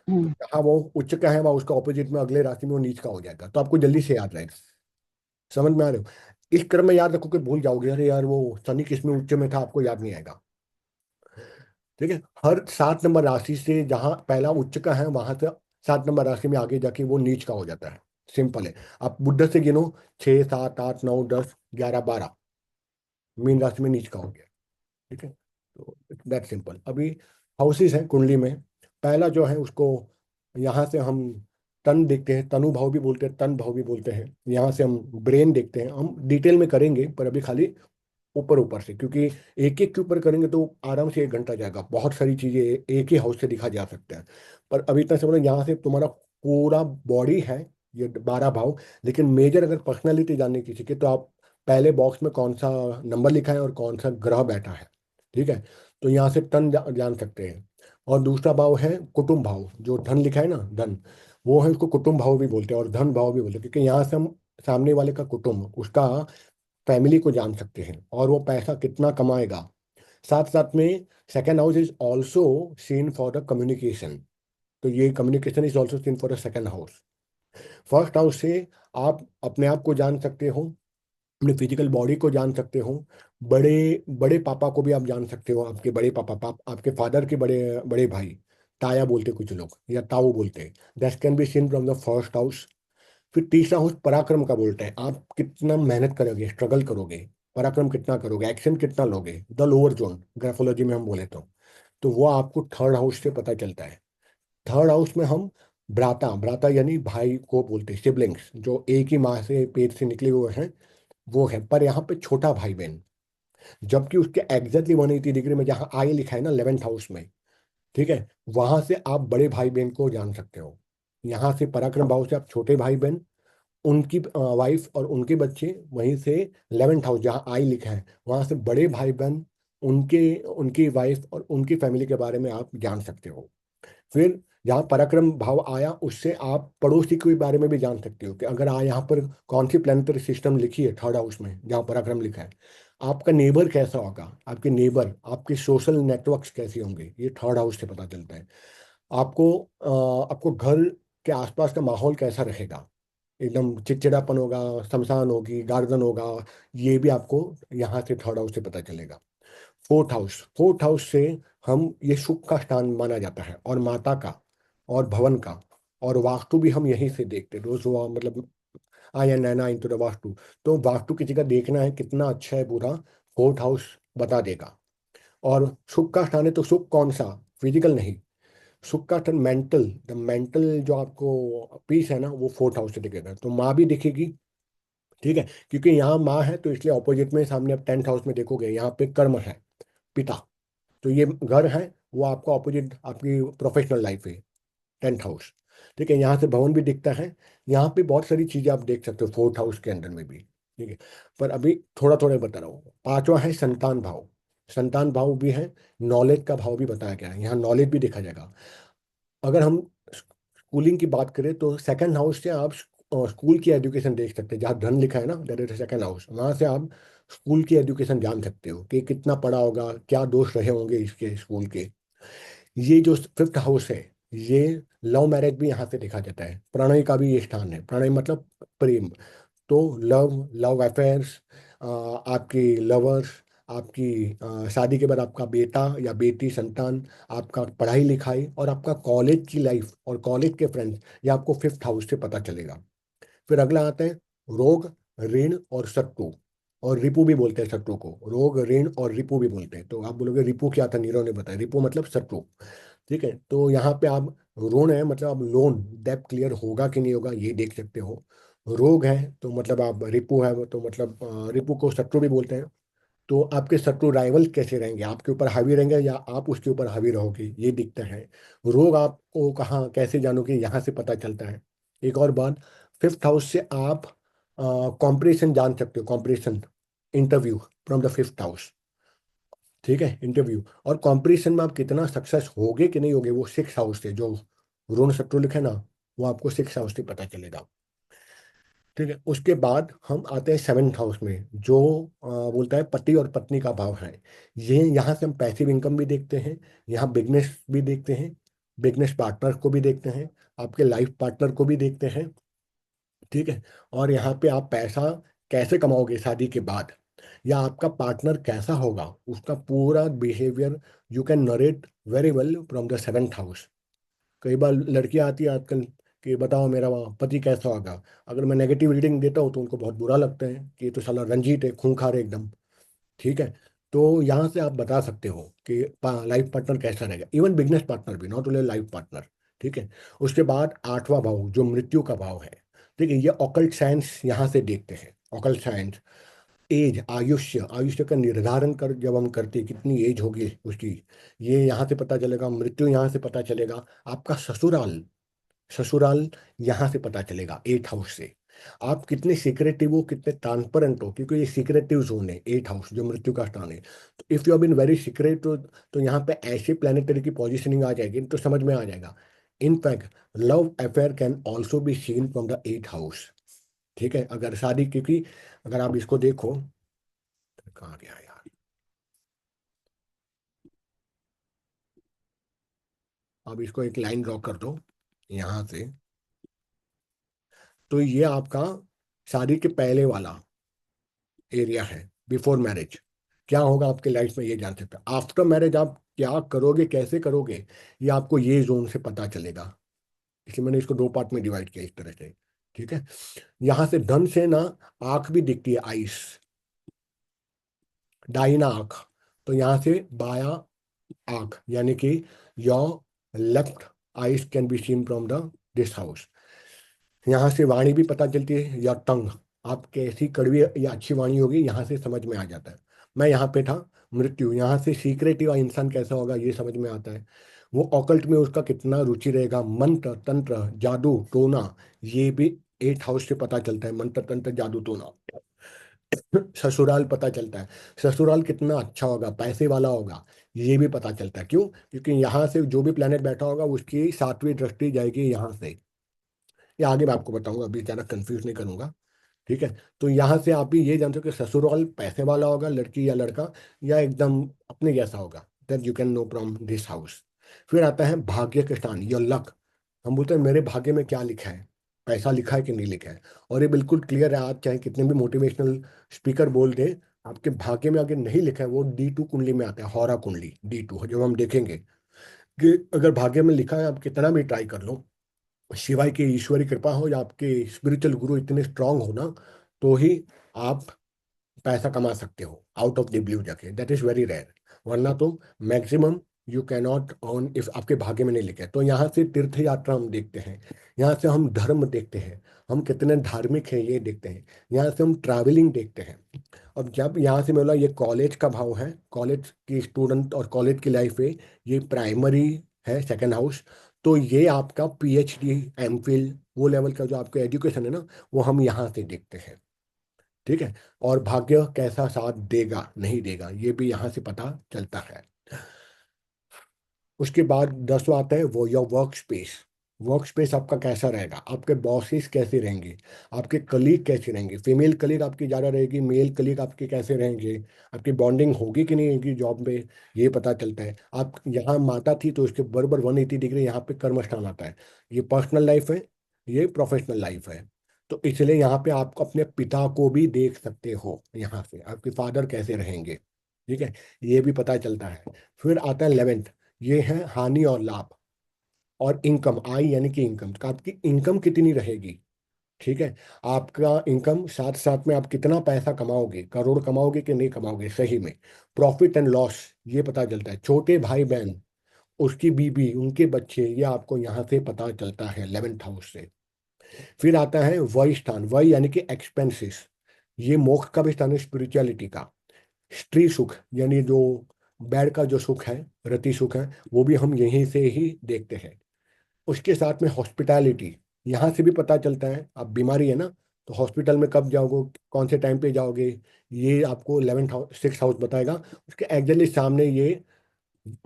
तो हम्म। जहाँ वो उच्च का है वहाँ उसका ऑपोजिट में अगले राशि में वो नीच का हो जाएगा, तो आपको जल्दी से याद रहेगा। समझ में आ रहे हो? इस क्रम में याद रखो कि भूल जाओगे, अरे यार वो शनि किस में उच्च में था, आपको याद नहीं आएगा। ठीक है, हर 7 नंबर राशि से जहाँ पहला उच्च का है वहां से 7 नंबर राशि में आगे जाके वो नीच का हो जाता है। सिंपल है। आप बुद्ध से गिनो, 6 7 8 9 10 11 12, मीन राशि में नीच का हो गया। ठीक है, तो दैट सिंपल। अभी हाउसेस हैं कुंडली में। पहला जो है उसको यहाँ से हम तन देखते हैं, तनु भाव भी बोलते हैं, तन भाव भी बोलते हैं। यहाँ से हम ब्रेन देखते हैं, हम डिटेल में करेंगे पर अभी खाली ऊपर ऊपर से, क्योंकि एक एक के ऊपर करेंगे तो आराम से 1 घंटा जाएगा, बहुत सारी चीजें एक ही हाउस से दिखा जा सकता है। पर अभी इतना समझो, यहाँ से तुम्हारा पूरा बॉडी है, ये 12 भाव। लेकिन मेजर अगर पर्सनैलिटी जानने की सीखे तो आप पहले बॉक्स में कौन सा नंबर लिखा है और कौन सा ग्रह बैठा है। ठीक है, तो यहाँ से टन जान सकते हैं। और दूसरा भाव है कुटुंब भाव, जो धन लिखा है ना, धन, वो है उसको कुटुंब भाव भी बोलते हैं और धन भाव भी बोलते हैं, क्योंकि यहाँ से हम सामने वाले का कुटुंब, उसका फैमिली को जान सकते हैं और वो पैसा कितना कमाएगा। साथ साथ में second house is also seen for the communication, तो ये communication is also seen for the second house. First house से आप अपने आप को जान सकते हो, अपने फिजिकल बॉडी को जान सकते हो, बड़े बड़े पापा को भी आप जान सकते हो, आपके बड़े पापा, आपके फादर के बड़े बड़े भाई, ताया बोलते कुछ लोग या ताऊ बोलते, that can be seen from the first house. फिर तीसरा हाउस पराक्रम का बोलते हैं, आप कितना मेहनत करोगे, स्ट्रगल करोगे, पराक्रम कितना करोगे, एक्शन कितना लोगे, द लोअर जोन ग्राफोलॉजी में हम बोले तो वो आपको थर्ड हाउस से पता चलता है। थर्ड हाउस में हम भ्राता, भ्राता यानी भाई को बोलते हैं, सिबलिंग्स जो एक ही माँ से पेट से निकले हुए हैं, वो है। पर यहाँ पे छोटा भाई बहन, जबकि उसके एग्जैक्टली 180 डिग्री में जहाँ आई लिखा है ना 11th हाउस में, ठीक है, वहां से आप बड़े भाई बहन को जान सकते हो। यहाँ से पराक्रम भाव से आप छोटे भाई बहन, उनकी वाइफ और उनके बच्चे, वहीं से 11th हाउस जहाँ आई लिखा है वहां से बड़े भाई बहन, उनके उनकी वाइफ और उनकी फैमिली के बारे में आप जान सकते हो। फिर जहाँ पराक्रम भाव आया उससे आप पड़ोसी के बारे में भी जान सकते हो, कि अगर यहाँ पर कौन सी प्लानिटरी सिस्टम लिखी है थर्ड हाउस में जहाँ पराक्रम लिखा है, आपका नेबर कैसा होगा, आपके नेबर, आपके सोशल नेटवर्क्स कैसे होंगे, ये थर्ड हाउस से पता चलता है। आपको घर के आसपास का माहौल कैसा रहेगा, एकदम चिड़चिड़ापन होगा, शमशान होगी, गार्डन होगा, ये भी आपको यहाँ से थर्ड हाउस से पता चलेगा। फोर्थ हाउस से हम ये सुख का स्थान माना जाता है, और माता का और भवन का, और वास्तु भी हम यहीं से देखते हैं रोज, वो मतलब आया नैना इंटू द वास्तु। तो वास्तु किसी का देखना है कितना अच्छा है बुरा, फोर्थ हाउस बता देगा। और सुख का स्थान है तो सुख कौन सा, फिजिकल नहीं, सुख का स्थान मेंटल, द मेंटल जो आपको पीस है ना, वो फोर्थ हाउस से दिखेगा, तो माँ भी दिखेगी। ठीक है, क्योंकि यहाँ माँ है तो इसलिए ऑपोजिट में सामने आप 10th हाउस में देखोगे यहाँ पे कर्म है, पिता, तो ये घर है, वो आपका ऑपोजिट आपकी प्रोफेशनल लाइफ है, 10th हाउस। ठीक है, यहाँ से भवन भी दिखता है। यहाँ पे बहुत सारी चीजें आप देख सकते हो फोर्थ हाउस के अंदर में भी। ठीक है, पर अभी थोड़ा थोड़ा बता रहा हूँ। पांचवा है संतान भाव, संतान भाव भी है, नॉलेज का भाव भी बताया गया है, यहाँ नॉलेज भी देखा जाएगा। अगर हम स्कूलिंग की बात करें तो सेकंड हाउस से आप स्कूल की एजुकेशन देख सकते हैं, जहाँ धन लिखा है ना, दैट इज सेकंड हाउस, वहां से आप स्कूल की एजुकेशन जान सकते हो कि कितना पढ़ा होगा, क्या दोष रहे होंगे इसके स्कूल के। ये जो फिफ्थ हाउस है, ये लव मैरिज भी यहाँ से देखा जाता है, प्रणय का भी ये स्थान है। प्रणय मतलब प्रेम। तो लव, लव अफेयर्स, आपकी लवर्स, आपकी शादी के बाद आपका बेटा या बेटी संतान, आपका पढ़ाई लिखाई और आपका कॉलेज की लाइफ और कॉलेज के फ्रेंड्स, ये आपको फिफ्थ हाउस से पता चलेगा। फिर अगला आता है रोग, ऋण और शत्रु, और रिपु भी बोलते हैं शत्रु को। रोग, ऋण और रिपु भी बोलते हैं। तो आप बोलोगे रिपु क्या था, नीरव ने बताया, रिपु मतलब शत्रु। ठीक है, तो यहाँ पे आप ऋण है मतलब आप लोन डेब्ट क्लियर होगा कि नहीं होगा ये देख सकते हो। रोग है तो मतलब आप रिपु है तो मतलब रिपु को शत्रु भी बोलते हैं। तो आपके शत्रु राइवल कैसे रहेंगे, आपके ऊपर हावी रहेंगे या आप उसके ऊपर हावी रहोगे, ये दिखता है। रोग आपको कहाँ कैसे जानोगे, यहाँ से पता चलता है। एक और बात, फिफ्थ हाउस से आप कॉम्पिटिशन जान सकते हो, competition, interview from the fifth house. ठीक है, इंटरव्यू और कंपटीशन में आप कितना सक्सेस होगे कि नहीं होगे, वो सिक्स हाउस से जो ऋण शत्रु लिखे ना, वो आपको सिक्स हाउस से पता चलेगा। ठीक है, उसके बाद हम आते हैं सेवेंथ हाउस में, जो बोलता है पति और पत्नी का भाव है। ये यहाँ से हम पैसिव इनकम भी देखते हैं, यहाँ बिजनेस भी देखते हैं, बिजनेस पार्टनर को भी देखते हैं, आपके लाइफ पार्टनर को भी देखते हैं। ठीक है, और यहाँ पे आप पैसा कैसे कमाओगे शादी के बाद, या आपका पार्टनर कैसा होगा, उसका पूरा behaviour you can narrate very well from the seventh house. कई बार लड़कियां आती है आजकल कि बताओ मेरा पति कैसा होगा, अगर मैं नेगेटिव रीडिंग देता हूँ तो उनको बहुत बुरा लगता है कि ये तो साला रंजीत है, खूंखार है एकदम। ठीक है, तो यहाँ से आप बता सकते हो कि लाइफ पार्टनर कैसा रहेगा, इवन बिजनेस पार्टनर भी, नॉट ओनली लाइफ पार्टनर। ठीक है, उसके बाद आठवां भाव जो मृत्यु का भाव है। ठीक है, ये ऑकल्ट साइंस यहाँ से देखते हैं, ऑकल्ट साइंस। एज, आयुष्य, आयुष्य का निर्धारण कर जब हम करते हैं कितनी एज होगी उसकी, ये यहाँ से पता चलेगा। मृत्यु यहाँ से पता चलेगा। आपका ससुराल, ससुराल यहाँ से पता चलेगा एट हाउस से। आप कितने सीक्रेटिव हो, कितने ट्रांसपेरेंट हो, क्योंकि ये सीक्रेटिव जोन है एट हाउस जो मृत्यु का स्थान है। तो if you have been very secret तो यहाँ पे ऐसे प्लानिटरी की पोजीशनिंग आ जाएगी तो समझ में आ जाएगा। In fact love affair can also be seen from the eight house. ठीक है, अगर शादी, क्योंकि अगर आप इसको देखो, कहाँ गया यार, आप इसको एक लाइन ड्रॉ कर दो यहाँ से, तो ये आपका शादी के पहले वाला एरिया है, बिफोर मैरिज। क्या होगा आपके लाइफ में ये जान सकते हैं। आफ्टर मैरिज आप क्या करोगे, कैसे करोगे, ये आपको ये जोन से पता चलेगा। इसलिए मैंने इसको दो पार्ट में डिवाइड किया इस तरह से। ठीक है, यहाँ से धन से ना आंख भी दिखती है, आइस, दाहिना आंख। तो यहाँ से बाया आंख यानी कि your left ice can be seen from the this house. यहाँ से वाणी भी पता चलती है, या टंग, आप कैसी कड़वी या अच्छी वाणी होगी यहाँ से समझ में आ जाता है। मैं यहाँ पे था, मृत्यु, यहाँ से सीक्रेटिव इंसान कैसा होगा ये समझ में आता है। वो ऑकल्ट में उसका कितना रुचि रहेगा, मंत्र तंत्र जादू टोना, ये भी एट हाउस से पता चलता है, मंत्र तंत्र जादू टोना। ससुराल पता चलता है, ससुराल कितना अच्छा होगा, पैसे वाला होगा, ये भी पता चलता है। क्यों? क्योंकि यहाँ से जो भी प्लेनेट बैठा होगा उसकी सातवीं दृष्टि जाएगी यहाँ से। ये आगे मैं आपको बताऊंगा, अभी ज़्यादा कंफ्यूज नहीं करूंगा। ठीक है, तो यहाँ से आप भी ये जानते हो कि ससुराल पैसे वाला होगा, लड़की या लड़का, या एकदम अपने जैसा होगा, that you can know from this house. फिर आता है भाग्य के स्थान, योर लक। हम बोलते हैं मेरे भाग्य में क्या लिखा है, पैसा लिखा है कि नहीं लिखा है, और ये बिल्कुल क्लियर है। आप चाहे कितने भी मोटिवेशनल स्पीकर बोल दे, आपके भाग्य में अगर नहीं लिखा है, वो D2 कुंडली में आता है, हौरा कुंडली D2, जब हम देखेंगे कि अगर भाग्य में लिखा है, आप कितना भी ट्राई कर लो, शिवाय की ईश्वरी कृपा हो या आपके स्पिरिचुअल गुरु इतने स्ट्रांग हो ना, तो ही आप पैसा कमा सकते हो आउट ऑफ द ब्लू जाके, दैट इज वेरी रेयर। वरना तो maximum you can not earn if आपके भाग्य में नहीं लिखा है। तो यहाँ से तीर्थ यात्रा हम देखते हैं, यहाँ से हम धर्म देखते हैं, हम कितने धार्मिक हैं ये देखते हैं, यहाँ से हम ट्रैवलिंग देखते हैं। और जब यहाँ से बोला ये कॉलेज का भाव है, कॉलेज की स्टूडेंट और कॉलेज की लाइफ है, ये प्राइमरी है सेकेंड हाउस। तो ये आपका PhD MPhil वो लेवल का जो आपका एजुकेशन है ना, वो हम यहाँ से देखते हैं। ठीक है, और भाग्य कैसा साथ देगा नहीं देगा ये भी यहाँ से पता चलता है। उसके बाद 10वां आता है वो your work space. Work space आपका कैसा रहेगा, आपके बॉसेस कैसे रहेंगे, आपके कलीग कैसे रहेंगे, फीमेल कलीग आपकी ज़्यादा रहेगी, मेल कलीग आपके कैसे रहेंगे, आपकी बॉन्डिंग होगी कि नहीं होगी जॉब पे, ये पता चलता है। आप यहाँ माता थी तो इसके बराबर 180 डिग्री यहाँ पे कर्मस्थान आता है। ये पर्सनल लाइफ है, ये प्रोफेशनल लाइफ है। तो इसलिए यहाँ पे आप अपने पिता को भी देख सकते हो, यहाँ से आपके फादर कैसे रहेंगे, ठीक है, ये भी पता चलता है। फिर आता है 11th, ये है हानि और लाभ और इनकम, आई यानी कि इनकम, तो आपकी इनकम कितनी रहेगी, ठीक है, आपका इनकम साथ साथ में आप कितना पैसा कमाओगे, करोड़ कमाओगे कि नहीं कमाओगे सही में, प्रॉफिट एंड लॉस ये पता चलता है, छोटे भाई बहन, उसकी बीबी, उनके बच्चे, ये आपको यहाँ से पता चलता है 11th हाउस से। फिर आता है वही स्थान, वही यानी कि एक्सपेंसेस, ये मोक्ष का भी स्थान है, स्पिरिचुअलिटी का। स्त्री सुख यानी जो बेड का जो सुख है, रति सुख है, वो भी हम यहीं से ही देखते हैं। उसके साथ में हॉस्पिटैलिटी, यहाँ से भी पता चलता है, आप बीमारी है ना तो हॉस्पिटल में कब जाओगे, कौन से टाइम पे जाओगे, ये आपको 11th हाउस 6th हाउस बताएगा। उसके एग्जैक्टली सामने ये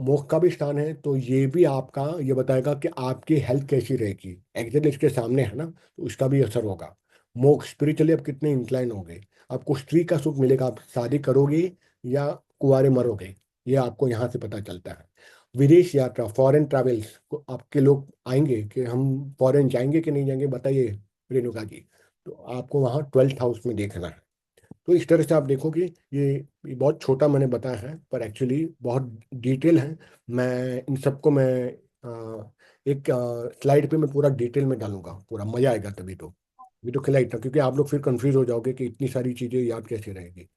मोक्ष का भी स्थान है, तो ये भी आपका ये बताएगा कि आपकी हेल्थ कैसी रहेगी, एग्जैक्टली इसके सामने है ना, तो उसका भी असर होगा। मोक्ष स्पिरिचुअली आप कितने इंक्लाइन होंगे, आपको स्त्री का सुख मिलेगा, आप शादी करोगे या कुंवारे मरोगे, ये आपको यहाँ से पता चलता है। विदेश यात्रा, फॉरेन ट्रैवल्स को आपके लोग आएंगे कि हम फॉरेन जाएंगे कि नहीं जाएंगे, बताइए रेणुका जी, तो आपको वहाँ 12th हाउस में देखना है। तो इस तरह से आप देखोगे, ये बहुत छोटा मैंने बताया है पर एक्चुअली बहुत डिटेल है। मैं इन सबको मैं एक स्लाइड पे मैं पूरा डिटेल में डालूंगा, पूरा मजा आएगा तभी तो, ये तो खिला इतना, क्योंकि आप लोग फिर कंफ्यूज हो जाओगे कि इतनी सारी चीजें याद कैसे रहेगी।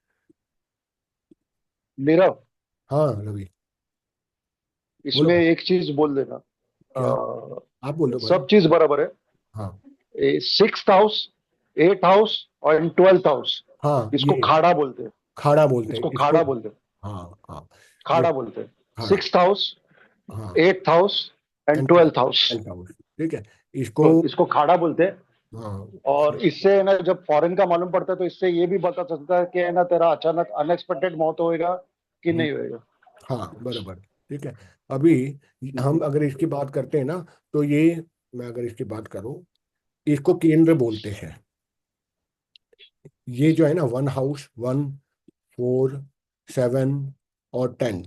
नीरव, हाँ रवि, इसमें बोलो। एक चीज बोल देना। क्या? आप बोल दो भाई। सब चीज बराबर है। हाँ 6th हाउस, 8th हाउस और 12th हाउस, हाँ, इसको ये खाड़ा बोलते हैं। खाड़ा बोलते हैं इसको इसको। खाड़ा बोलते हैं। हाँ हाँ, ये खाड़ा बोलते हैं। खाड़ा। 6th हाउस, हाँ 8th house and and 12th house, 12th house, ठीक है, इसको। तो इसको खाड़ा बोलते हैं। हाँ और इससे है ना, जब फॉरेन का मालूम पड़ता है तो इससे ये भी पता चलता है कि है ना, तेरा अचानक अनएक्सपेक्टेड मौत होएगा कि नहीं होएगा। हाँ बराबर, ठीक है। अभी हम अगर इसकी बात करते हैं ना, तो ये, मैं अगर इसकी बात करूं, इसको केंद्र बोलते हैं। ये जो है ना 1 हाउस, 1, 4, 7 और 10,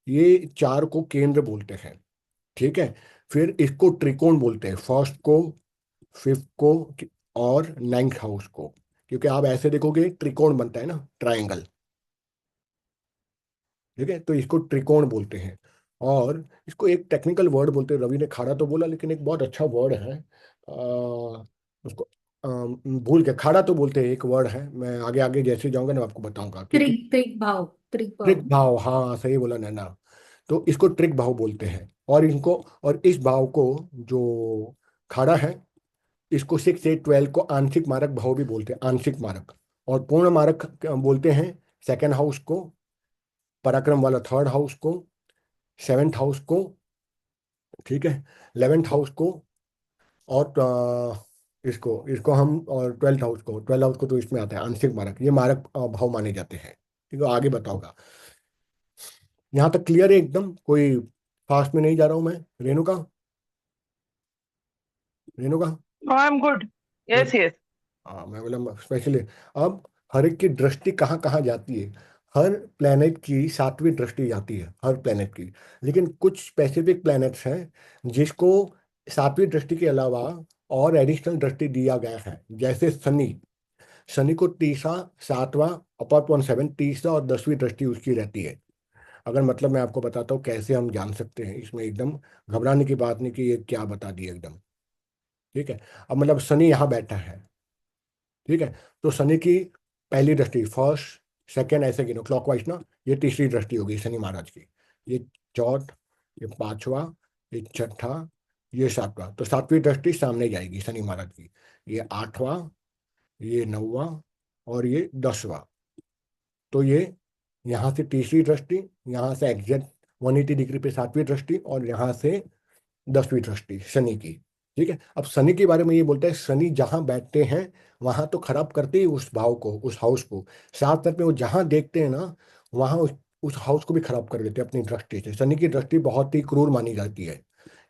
ये चार को केंद्र बोलते हैं, ठीक है। फिर इसको त्रिकोण बोलते हैं, फर्स्ट को, फिफ्थ को और 9th हाउस को, क्योंकि आप ऐसे देखोगे त्रिकोण बनता है ना, ट्रायंगल, ठीक है, तो इसको त्रिकोण बोलते हैं। और इसको एक टेक्निकल वर्ड बोलते हैं, रवि ने खाड़ा तो बोला लेकिन एक बहुत अच्छा वर्ड है, उसको भूल के, खाड़ा तो बोलते हैं, एक वर्ड है, मैं आगे आगे जैसे जाऊंगा ना आपको बताऊंगा, क्योंकि त्रिक त्रिक भाव, त्रिक ट्रिक भाव। भाव, हाँ सही बोला नैना, तो इसको ट्रिक भाव बोलते हैं। और इनको, और इस भाव को जो खाड़ा है, इसको 6 से 12 को आंशिक मारक भाव भी बोलते हैं, आंशिक मारक। और पूर्ण मारक बोलते हैं 2nd हाउस को, पराक्रम वाला 3rd हाउस को, 7th हाउस को, ठीक है, 11th हाउस को, और इसको इसको हम, और 12th हाउस को तो इसमें आता है आंशिक मारक, ये मारक भाव माने जाते हैं, ठीक है, आगे बताऊंगा। यहाँ तक क्लियर है एकदम, कोई फास्ट में नहीं जा रहा हूँ मैं, Renuka, Renuka. No, I'm good. Yes, yes. हाँ मैं बोला स्पेशली। अब हर एक की दृष्टि कहाँ कहाँ जाती है, हर प्लेनेट की 7वीं दृष्टि जाती है, हर प्लेनेट की, लेकिन कुछ स्पेसिफिक प्लैनेट्स हैं जिसको 7वीं दृष्टि के अलावा और एडिशनल दृष्टि दिया गया है, जैसे शनि। शनि को तीसरा, 7वां, अपार्ट 7, तीसरा और 10वीं दृष्टि उसकी रहती है। अगर मतलब मैं आपको बताता हूँ कैसे हम जान सकते हैं, इसमें एकदम घबराने की बात नहीं कि ये क्या बता दिया एकदम, ठीक है। अब मतलब शनि यहाँ बैठा है, ठीक है, तो शनि की पहली दृष्टि, फर्स्ट, सेकंड, ऐसे गिनो क्लॉकवाइज ना, ये तीसरी दृष्टि होगी शनि महाराज की, ये चौथ, ये पांचवा, ये छठा, ये सातवां, तो 7वीं दृष्टि सामने जाएगी शनि महाराज की, ये 8वां, ये 9वां और ये 10वां, तो ये यहाँ से तीसरी दृष्टि, यहाँ से एग्जैक्ट 180 डिग्री पे 7वीं दृष्टि, और यहाँ से 10वीं दृष्टि शनि की, ठीक है। अब शनि के बारे में ये बोलता है, शनि जहाँ बैठते हैं वहां तो खराब करते ही उस भाव को, उस हाउस को, साथ साथ में वो जहाँ देखते हैं ना, वहां उस हाउस को भी खराब कर देते हैं अपनी दृष्टि से। शनि की दृष्टि बहुत ही क्रूर मानी जाती है,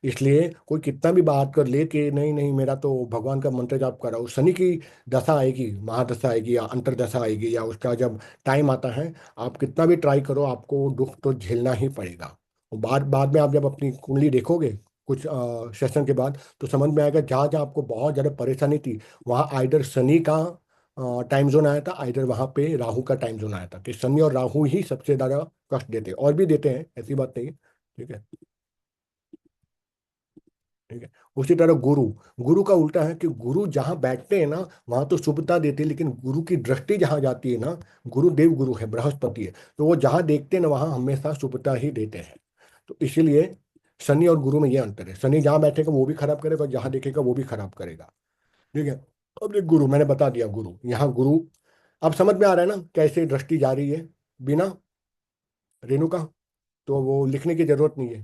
इसलिए कोई कितना भी बात कर ले कि नहीं नहीं मेरा तो भगवान का मंत्र जाप कर रहा हूँ, शनि की दशा आएगी, महादशा आएगी या अंतरदशा आएगी, या उसका जब टाइम आता है, आप कितना भी ट्राई करो आपको दुख तो झेलना ही पड़ेगा। और बाद बाद में आप जब अपनी कुंडली देखोगे कुछ सेशन के बाद, तो समझ में आएगा जहाँ जहाँ आपको बहुत ज़्यादा परेशानी थी, वहाँ आइदर शनि का टाइम जोन आया था, आइदर वहाँ पे राहु का टाइम जोन आया था, कि शनि और राहु ही सबसे ज़्यादा कष्ट देते हैं, और भी देते हैं, ऐसी बात नहीं है। ठीक है। ठीक है। उसी तरह गुरु, गुरु का उल्टा है कि गुरु जहां बैठते हैं ना, वहां तो शुभता देते हैं, लेकिन गुरु की दृष्टि जहां जाती है ना, गुरु देव गुरु है, बृहस्पति है, तो वो जहां देखते हैं ना वहां हमेशा शुभता ही देते हैं। तो इसीलिए शनि और गुरु में ये अंतर है, शनि जहां बैठेगा वो भी खराब करेगा, जहां देखेगा वो भी खराब करेगा। ठीक है। अब एक गुरु मैंने बता दिया, गुरु यहाँ गुरु, अब समझ में आ रहा है ना कैसे दृष्टि जा रही है बिना रेणु का, तो वो लिखने की जरूरत नहीं है।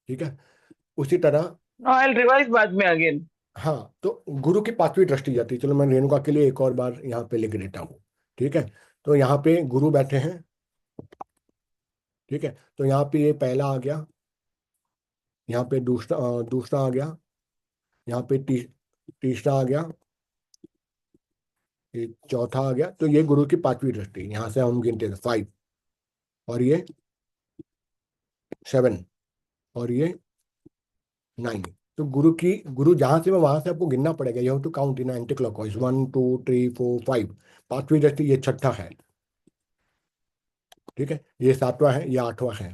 ठीक है। उसी तरह No, I'll revise बाद में again. हाँ, तो गुरु की पांचवी दृष्टि जाती है, चलो मैं रेणुका के लिए एक और बार यहाँ पे लिख देता हूँ। ठीक है। तो यहाँ पे गुरु बैठे हैं। ठीक है। तो यहाँ पे ये पहला आ गया, यहाँ पे दूसरा दूसरा आ गया, यहाँ पे तीसरा आ गया, ये चौथा आ गया, तो ये गुरु की पांचवी दृष्टि, यहाँ से हम गिनते हैं 5, और ये 7, और ये 9। तो गुरु जहां से, मैं वहां से आपको गिनना पड़ेगा, you have to count in anti clockwise, 1 2 3 4 5। पांचवी दृष्टि ये छठा है। ठीक है। ये सातवां है, ये आठवां है,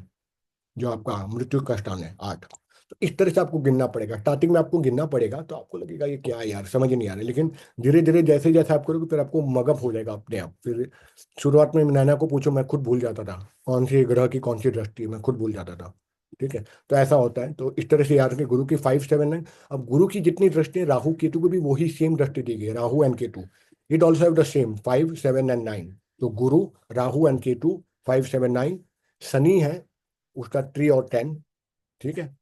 जो आपका मृत्यु का स्थान है 8। तो इस तरह से आपको गिनना पड़ेगा, स्टार्टिंग में आपको गिनना पड़ेगा, तो आपको लगेगा ये क्या है यार, समझ नहीं आ रहा है, लेकिन धीरे धीरे जैसे जैसे आप करोगे फिर आपको मगअप हो जाएगा अपने आप। फिर शुरुआत में नैना को पूछो, मैं खुद भूल जाता था कौन सी ग्रह की कौन सी दृष्टि, मैं खुद भूल जाता था। ठीक है। तो ऐसा होता है, तो इस तरह से याद रखें, गुरु की 5 7 9। अब गुरु की जितनी दृष्टि है, राहु केतु को भी वही सेम दृष्टि दी गई है, Rahu and Ketu, it also have the same 5 7 and 9। तो गुरु, राहु एंड केतु, 5 7 9। शनि है उसका 3 और 10। ठीक है।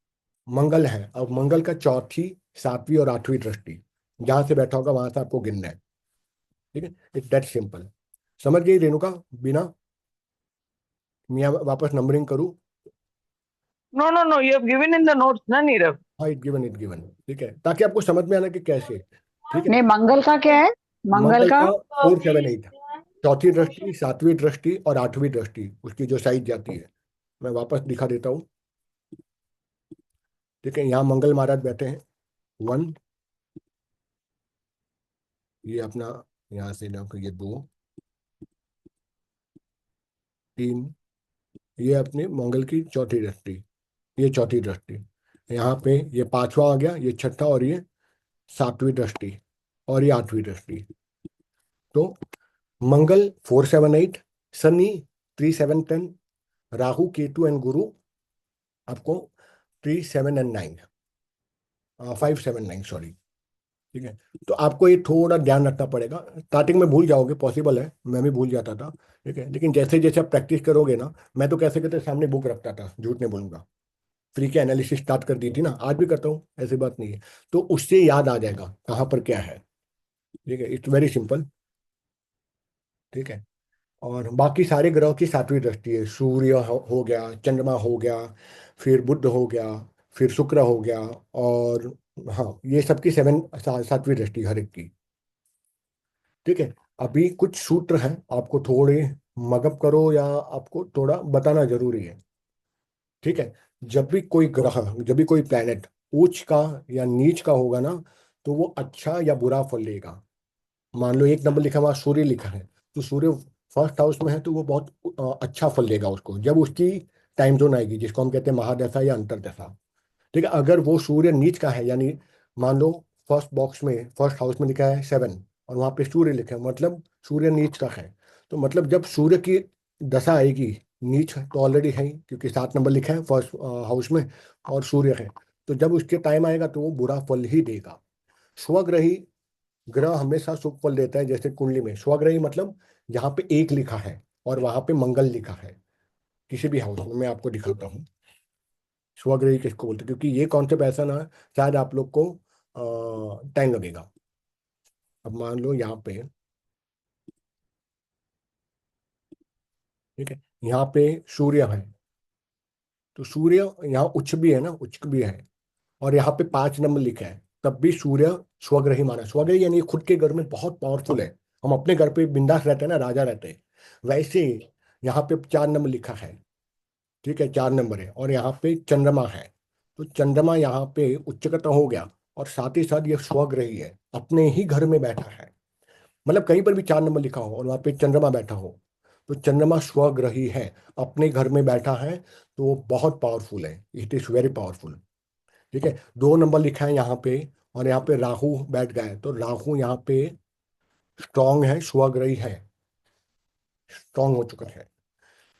मंगल है, अब मंगल का चौथी, सातवीं और आठवीं दृष्टि, जहां से बैठा होगा वहां से आपको गिनना है। ठीक है। It that simple. समझ गई रेणुका? बिना मैं वापस नंबरिंग करूँ? No, no, no. You have given in the notes, na Nirav? हाँ, इट गिवन इट गिवन। ठीक है, ताकि आपको समझ में आना कि कैसे। ठीक है। नहीं, मंगल का क्या है? मंगल मंगल का का 4 7 8, चौथी दृष्टि, सातवीं दृष्टि और आठवीं दृष्टि, उसकी जो साइज जाती है, मैं वापस दिखा देता हूँ। ठीक है। यहाँ मंगल महाराज बैठे हैं 1, ये अपना यहाँ से देखो, ये 2 3, ये अपने मंगल की चौथी दृष्टि, ये चौथी दृष्टि। यहाँ पे ये पांचवा आ गया, ये छठा, और ये सातवीं दृष्टि, और ये आठवीं दृष्टि। तो मंगल 4 7 8, शनि 3 7 10, राहु केतु एंड गुरु आपको 3 7 एंड 9, 5 7 9, सॉरी। ठीक है। तो आपको ये थोड़ा ध्यान रखना पड़ेगा, स्टार्टिंग में भूल जाओगे, पॉसिबल है, मैं भी भूल जाता था। ठीक है। लेकिन जैसे जैसे आप प्रैक्टिस करोगे ना, मैं तो कैसे कहते सामने बुक रखता था, झूठ नहीं बोलूंगा, फ्री के एनालिसिस स्टार्ट कर दी थी ना, आज भी करता हूँ, ऐसी बात नहीं है। तो उससे याद आ जाएगा कहाँ पर क्या है। ठीक है। It's very simple. ठीक है। और बाकी सारे ग्रहों की सातवीं दृष्टि है, सूर्य हो गया, चंद्रमा हो गया, फिर बुध हो गया, फिर शुक्र हो गया, और हाँ, ये सबकी सातवीं दृष्टि हर एक की। ठीक है। अभी कुछ सूत्र हैं, आपको थोड़े मगअप करो या आपको थोड़ा बताना जरूरी है। ठीक है। जब भी कोई ग्रह, जब भी कोई प्लैनेट उच्च का या नीच का होगा ना, तो वो अच्छा या बुरा फल देगा। मान लो 1 नंबर लिखा हुआ सूर्य लिखा है, तो सूर्य फर्स्ट हाउस में है, तो वो बहुत अच्छा फल देगा उसको, जब उसकी टाइम जोन आएगी, जिसको हम कहते हैं महादशा या अंतरदशा। ठीक है। अगर वो सूर्य नीच का है, यानी मान लो फर्स्ट बॉक्स में, फर्स्ट हाउस में लिखा है 7, और वहां पे सूर्य लिखा है, मतलब सूर्य नीच का है। तो मतलब जब सूर्य की दशा आएगी, नीच तो ऑलरेडी है ही, क्योंकि 7 नंबर लिखा है फर्स्ट हाउस में, और सूर्य है, तो जब उसके टाइम आएगा तो वो बुरा फल ही देगा। स्वग्रही ग्रह हमेशा शुभ फल देता है, जैसे कुंडली में स्वग्रही मतलब जहाँ पे 1 लिखा है और वहां पे मंगल लिखा है, किसी भी हाउस में, मैं आपको दिखाता हूँ स्वग्रही किसको बोलते हैं, क्योंकि ये कॉन्सेप्ट ऐसा ना, शायद आप लोग को टाइम लगेगा। अब मान लो यहाँ पे, ठीक है, यहाँ पे सूर्य है, तो सूर्य यहाँ उच्च भी है ना, उच्च भी है, और यहाँ पे 5 नंबर लिखा है, तब भी सूर्य स्वग्रही माना। स्वग्रही यानी खुद के घर में बहुत पावरफुल है। हम अपने घर पे बिंदास रहते हैं ना, राजा रहते हैं, वैसे यहाँ पे 4 नंबर लिखा है। ठीक है, 4 नंबर है, और यहाँ पे चंद्रमा है। तो चंद्रमा यहाँ पे उच्चगत हो गया, और साथ ही साथ ये स्वग्रही है, अपने ही घर में बैठा है। मतलब कहीं पर भी 4 नंबर लिखा हो और वहाँ पे चंद्रमा बैठा हो, तो चंद्रमा स्वग्रही है, अपने घर में बैठा है, तो वो बहुत पावरफुल है, इट इज वेरी पावरफुल। ठीक है, 2 नंबर लिखा है यहाँ पे, और यहाँ पे राहु बैठ गया है, तो राहु यहाँ पे स्ट्रांग है, स्वग्रही है, स्ट्रांग हो चुका है।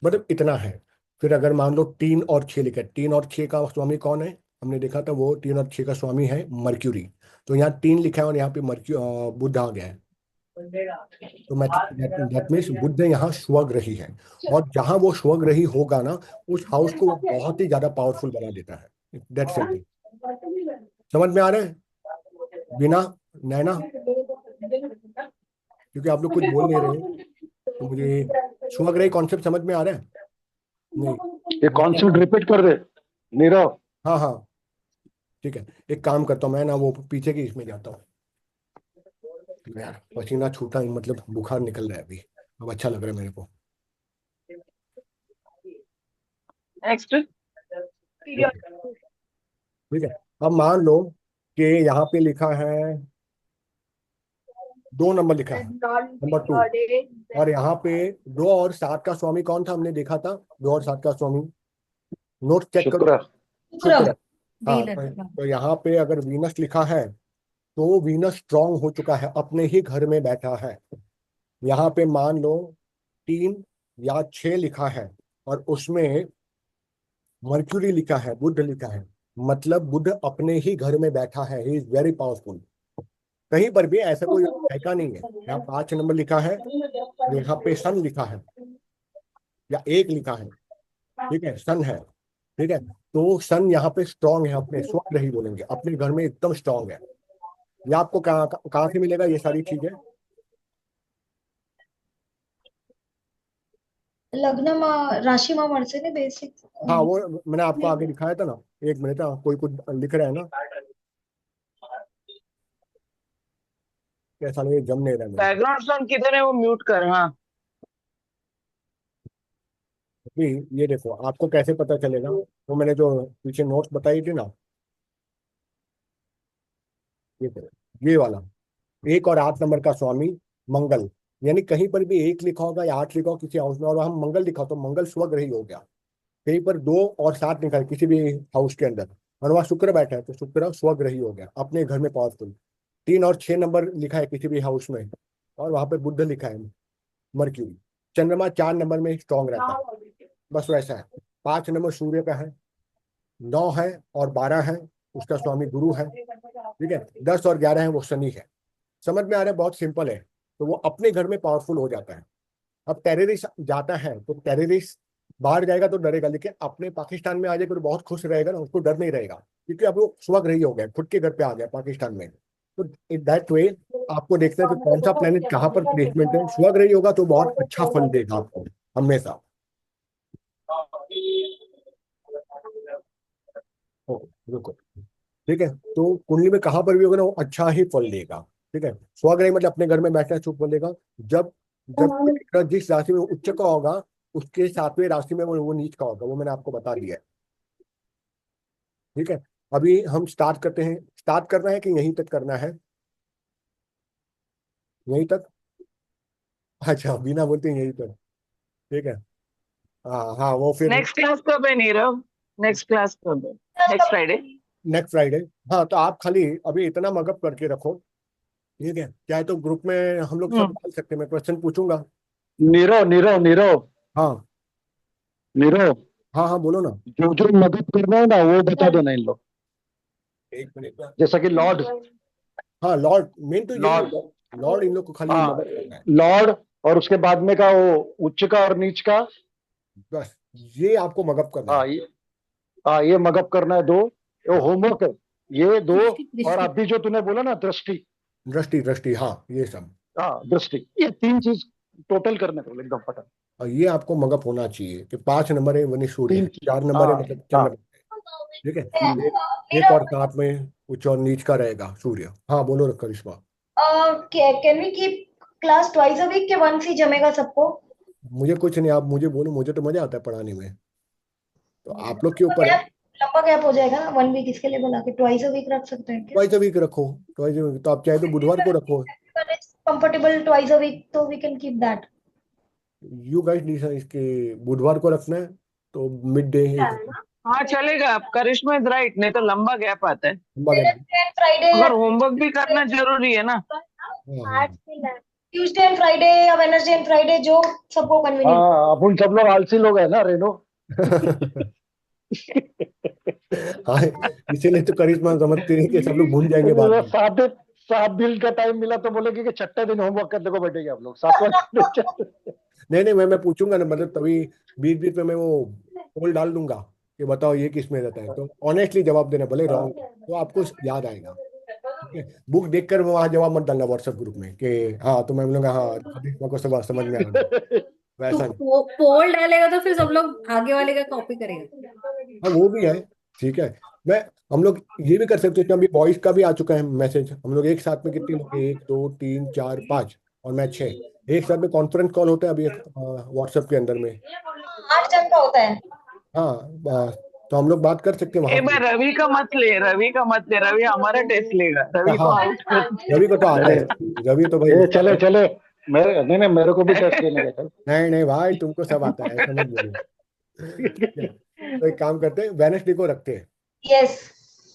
मतलब इतना है। फिर अगर मान लो 3 और 6 लिखा है, 3 और 6 का स्वामी कौन है, हमने देखा था, वो 3 और 6 का स्वामी है मर्क्यूरी। तो यहाँ 3 लिखा है और यहाँ पे बुध आ गया है। तो दैट मीन्स बुध यहाँ स्वग्रही है, और जहां वो स्वग्रही होगा ना, उस हाउस को वो बहुत ही ज्यादा पावरफुल बना देता है। That simple. समझ में आ रहा है बिना, नैना? क्योंकि आप लोग कुछ बोल नहीं रहे, तो मुझे स्वग्रही कॉन्सेप्ट समझ में आ रहा है? नहीं? ये कॉन्सेप्ट रिपीट कर दे नीरव। हाँ हाँ, ठीक है, एक काम करता हूँ मैं ना, वो पीछे की इसमें जाता हूँ। यार पसीना छूटा ही, मतलब बुखार निकल रहा है अभी, अब अच्छा लग रहा है मेरे को। नेक्स्ट। ठीक है, अब मान लो कि यहाँ पे लिखा है, 2 नंबर लिखा है, नंबर 2। और यहाँ पे 2 और 7 का स्वामी कौन था, हमने देखा था 2 और 7 का स्वामी, नोट चेक करो। शुक्र। शुक्र। शुक्र। हाँ, वीनस। तो यहाँ पे अगर वीनस लिखा है, तो वीनस स्ट्रांग हो चुका है, अपने ही घर में बैठा है। यहाँ पे मान लो 3 या 6 लिखा है, और उसमें मर्क्यूरी लिखा है, बुध लिखा है, मतलब बुध अपने ही घर में बैठा है, ही इज वेरी पावरफुल। कहीं पर भी ऐसा कोई ठेका नहीं है। यहाँ 5 नंबर लिखा है, यहाँ पे सन लिखा है, या 1 लिखा है, ठीक है, सन है। ठीक है, तो सन यहाँ पे स्ट्रांग है, अपने स्वग्रही बोलेंगे, अपने घर में एकदम स्ट्रांग है। ये आपको कहाँ कहाँ से मिलेगा ये सारी चीजें? लग्न में राशि में મળશે ને बेसिक। हाँ, वो मैंने आपको आगे दिखाया था ना। 1 मिनट, हाँ, कोई कुछ लिख रहा है ना, कैसा नहीं, जम नहीं रहा है मेरे को। बैकग्राउंड साउंड किधर है वो म्यूट कर। हाँ। अभी ये देखो, आपको कैसे पता चलेगा, वो मैंने जो पीछे नोट्स बताई थी ना, ये करो, ये वाला 1 और 8 नंबर का स्वामी मंगल। यानी कहीं पर भी 1 लिखा होगा या 8 लिखा होगा किसी हाउस में, और हम मंगल लिखा तो मंगल स्वग्रही हो गया। कहीं पर 2 और 7 लिखा है किसी भी हाउस के अंदर, और वहाँ शुक्र बैठा है, तो शुक्र स्वग्रही हो गया, अपने घर में पावरफुल। 3 और 6 नंबर लिखा है किसी भी हाउस में, और वहां पे बुध लिखा है, मर्क्यूरी। चंद्रमा 4 नंबर में स्ट्रांग रहता है, बस वैसा है। 5 नंबर सूर्य का है, 9 है और 12 है, उसका स्वामी गुरु है। ठीक है, 10 और 11 है, वो शनि है। समझ में आ रहा है? बहुत सिंपल है। तो वो अपने घर में पावरफुल हो जाता है। अब टेररिस्ट जाता है, तो टेररिस्ट बाहर जाएगा तो डरेगा, लेकिन अपने पाकिस्तान में आ जाएगा तो बहुत खुश रहेगा ना, उसको डर नहीं रहेगा, क्योंकि अब वो स्वग्रही हो गया, खुद के घर पे आ गया पाकिस्तान में। तो इन दैट वे आपको देखना है कि कौन सा प्लेनेट कहाँ पर प्लेसमेंट है। स्वग्रही होगा तो बहुत अच्छा फल देगा आपको हमेशा। ओ, रुको। ठीक है, तो कुंडली में कहाँ पर भी होगा ना, वो अच्छा ही फल देगा। ठीक है, स्वग्रही मतलब अपने घर में बैठा है, शुभ फल देगा। जब जब जिस राशि में उच्च का होगा, उसके 7वें राशि में वो नीच का होगा, वो मैंने आपको बता दिया है। ठीक है, अभी हम स्टार्ट करते हैं। स्टार्ट करना है कि यहीं तक करना है? यहीं तक? अच्छा, बिना बोलते ही यहीं तक। ठीक है, हाँ हाँ, वो फिर नेक्स्ट क्लास कब है नीरव? नेक्स्ट क्लास कब है? Next Friday. Next Friday. हाँ, तो आप खाली अभी इतना मगअप करके रखो। ठीक है, चाहे तो ग्रुप में हम लोग सब डाल सकते हैं, मैं क्वेश्चन पूछूंगा। नीरव नीरव नीरव हाँ नीरव, हाँ हाँ, बोलो ना। जो जो मदद करना है ना वो बता देना इन लोग, 1 मिनट। जैसा कि लॉर्ड। हाँ, लॉर्ड मेन तो यही लॉर्ड, है, लॉर्ड इन लोग को खाली हाँ, मदद करना है, लॉर्ड। और उसके बाद में का वो उच्च का और नीच का। बस ये आपको मगअप करना हाँ है। ये मगअप करना है 2, ये होमवर्क है, ये 2। दृष्टि और दृष्टि। अभी जो तूने बोला ना दृष्टि, दृष्टि, दृष्टि, हाँ, ये सब। हाँ दृष्टि, ये 3 चीज टोटल करने को एकदम फटा। और ये आपको मगअप होना चाहिए कि 5 नंबर है वनी सूर्य है, 3 4 नंबर है हाँ मतलब हाँ चंद्रमा है। ठीक है। एक और साथ में उच्च और नीच का रहेगा सूर्य। हाँ बोलो Karishma. Can we keep class twice a week के वंस ही जमेगा सबको? मुझे कुछ नहीं, आप मुझे बोलो, मुझे तो मजा आता है पढ़ाने में, तो आप लोग के ऊपर है। लंबा गैप हो जाएगा ना, 1 वीक इसके लिए बोला कि ट्वाइस अ वीक रख सकते हैं क्या? ट्वाइस अ वीक रखो, ट्वाइस अ वीक, तो आप चाहे तो बुधवार को रखो। कंफर्टेबल ट्वाइस अ वीक तो we can keep that. You guys decide इसके बुधवार को रखना है तो मिड डे एक हाँ चलेगा, करिश्मा इज राइट, नहीं तो लंबा गैप आता है। लंबा गैप। वेडनेसडे एंड फ्राइडे या अगर होमवर्क भी करना जरूरी है ना। हाँ ट्यूसडे एंड फ्राइडे या वेडनेसडे एंड फ्राइडे, जो सबको कन्वीनियंट। हाँ अपन सब लोग आलसी लोग है ना रेनो। हाँ, इसीलिए तो करिश्मा समझती है कि सब लोग भूल जाएंगे बाद में। 7 दिन का टाइम मिला तो बोलेगी कि छठे दिन होमवर्क करने को बैठेंगे आप लोग, 7वां दिन। नहीं नहीं, मैं पूछूंगा ना, मतलब तभी बीच बीच में मैं वो पोल डाल दूंगा कि बताओ ये किस में रहता है, तो ऑनेस्टली जवाब देना, भले रॉन्ग तो आपको याद आएगा। ठीक है, बुक देखकर वहां जवाब मत डालना व्हाट्सएप ग्रुप में कि हाँ तो मैं बोलूंगा हाँ करिश्मा को सब समझ में आ गया, तो वैसा नहीं। पोल डालेगा तो फिर सब लोग आगे वाले का कॉपी करेंगे। हाँ वो भी है। ठीक है, मैं हम लोग ये भी कर सकते हैं कि अभी बॉयज का भी आ चुका है मैसेज, हम लोग एक साथ में कितने लोग हैं, 1 2 3 4 5 और मैं 6, एक साथ में कॉन्फ्रेंस कॉल होता है अभी व्हाट्सएप के अंदर में। 8 जन का होता है। हाँ तो हम लोग बात कर सकते हैं वहां एक बार पे। रवि का मत ले, रवि का मत ले, रवि हमारा टेस्ट लेगा, रवि को हाँ आउट कर। रवि को तो आता अरे है, रवि तो भाई ये उसका चले तो, चले, मेरे नहीं नहीं मेरे को भी टेस्ट लेने का चल। नहीं नहीं भाई तुमको सब आता है, ऐसा मत बोलो। ठीक है, तो एक काम करते हैं वेडनेसडे को रखते हैं। यस।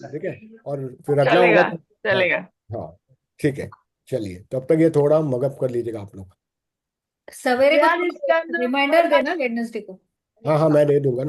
ठीक है, और फिर अगला होगा चलेगा तो हाँ। चलेगा। हाँ ठीक है, चलिए तब तक ये थोड़ा मगअप कर लीजिएगा आप लोग। सवेरे यार को इसके अंदर रिमाइंडर देना वेडनेसडे को। हाँ हाँ मैं दे दूंगा।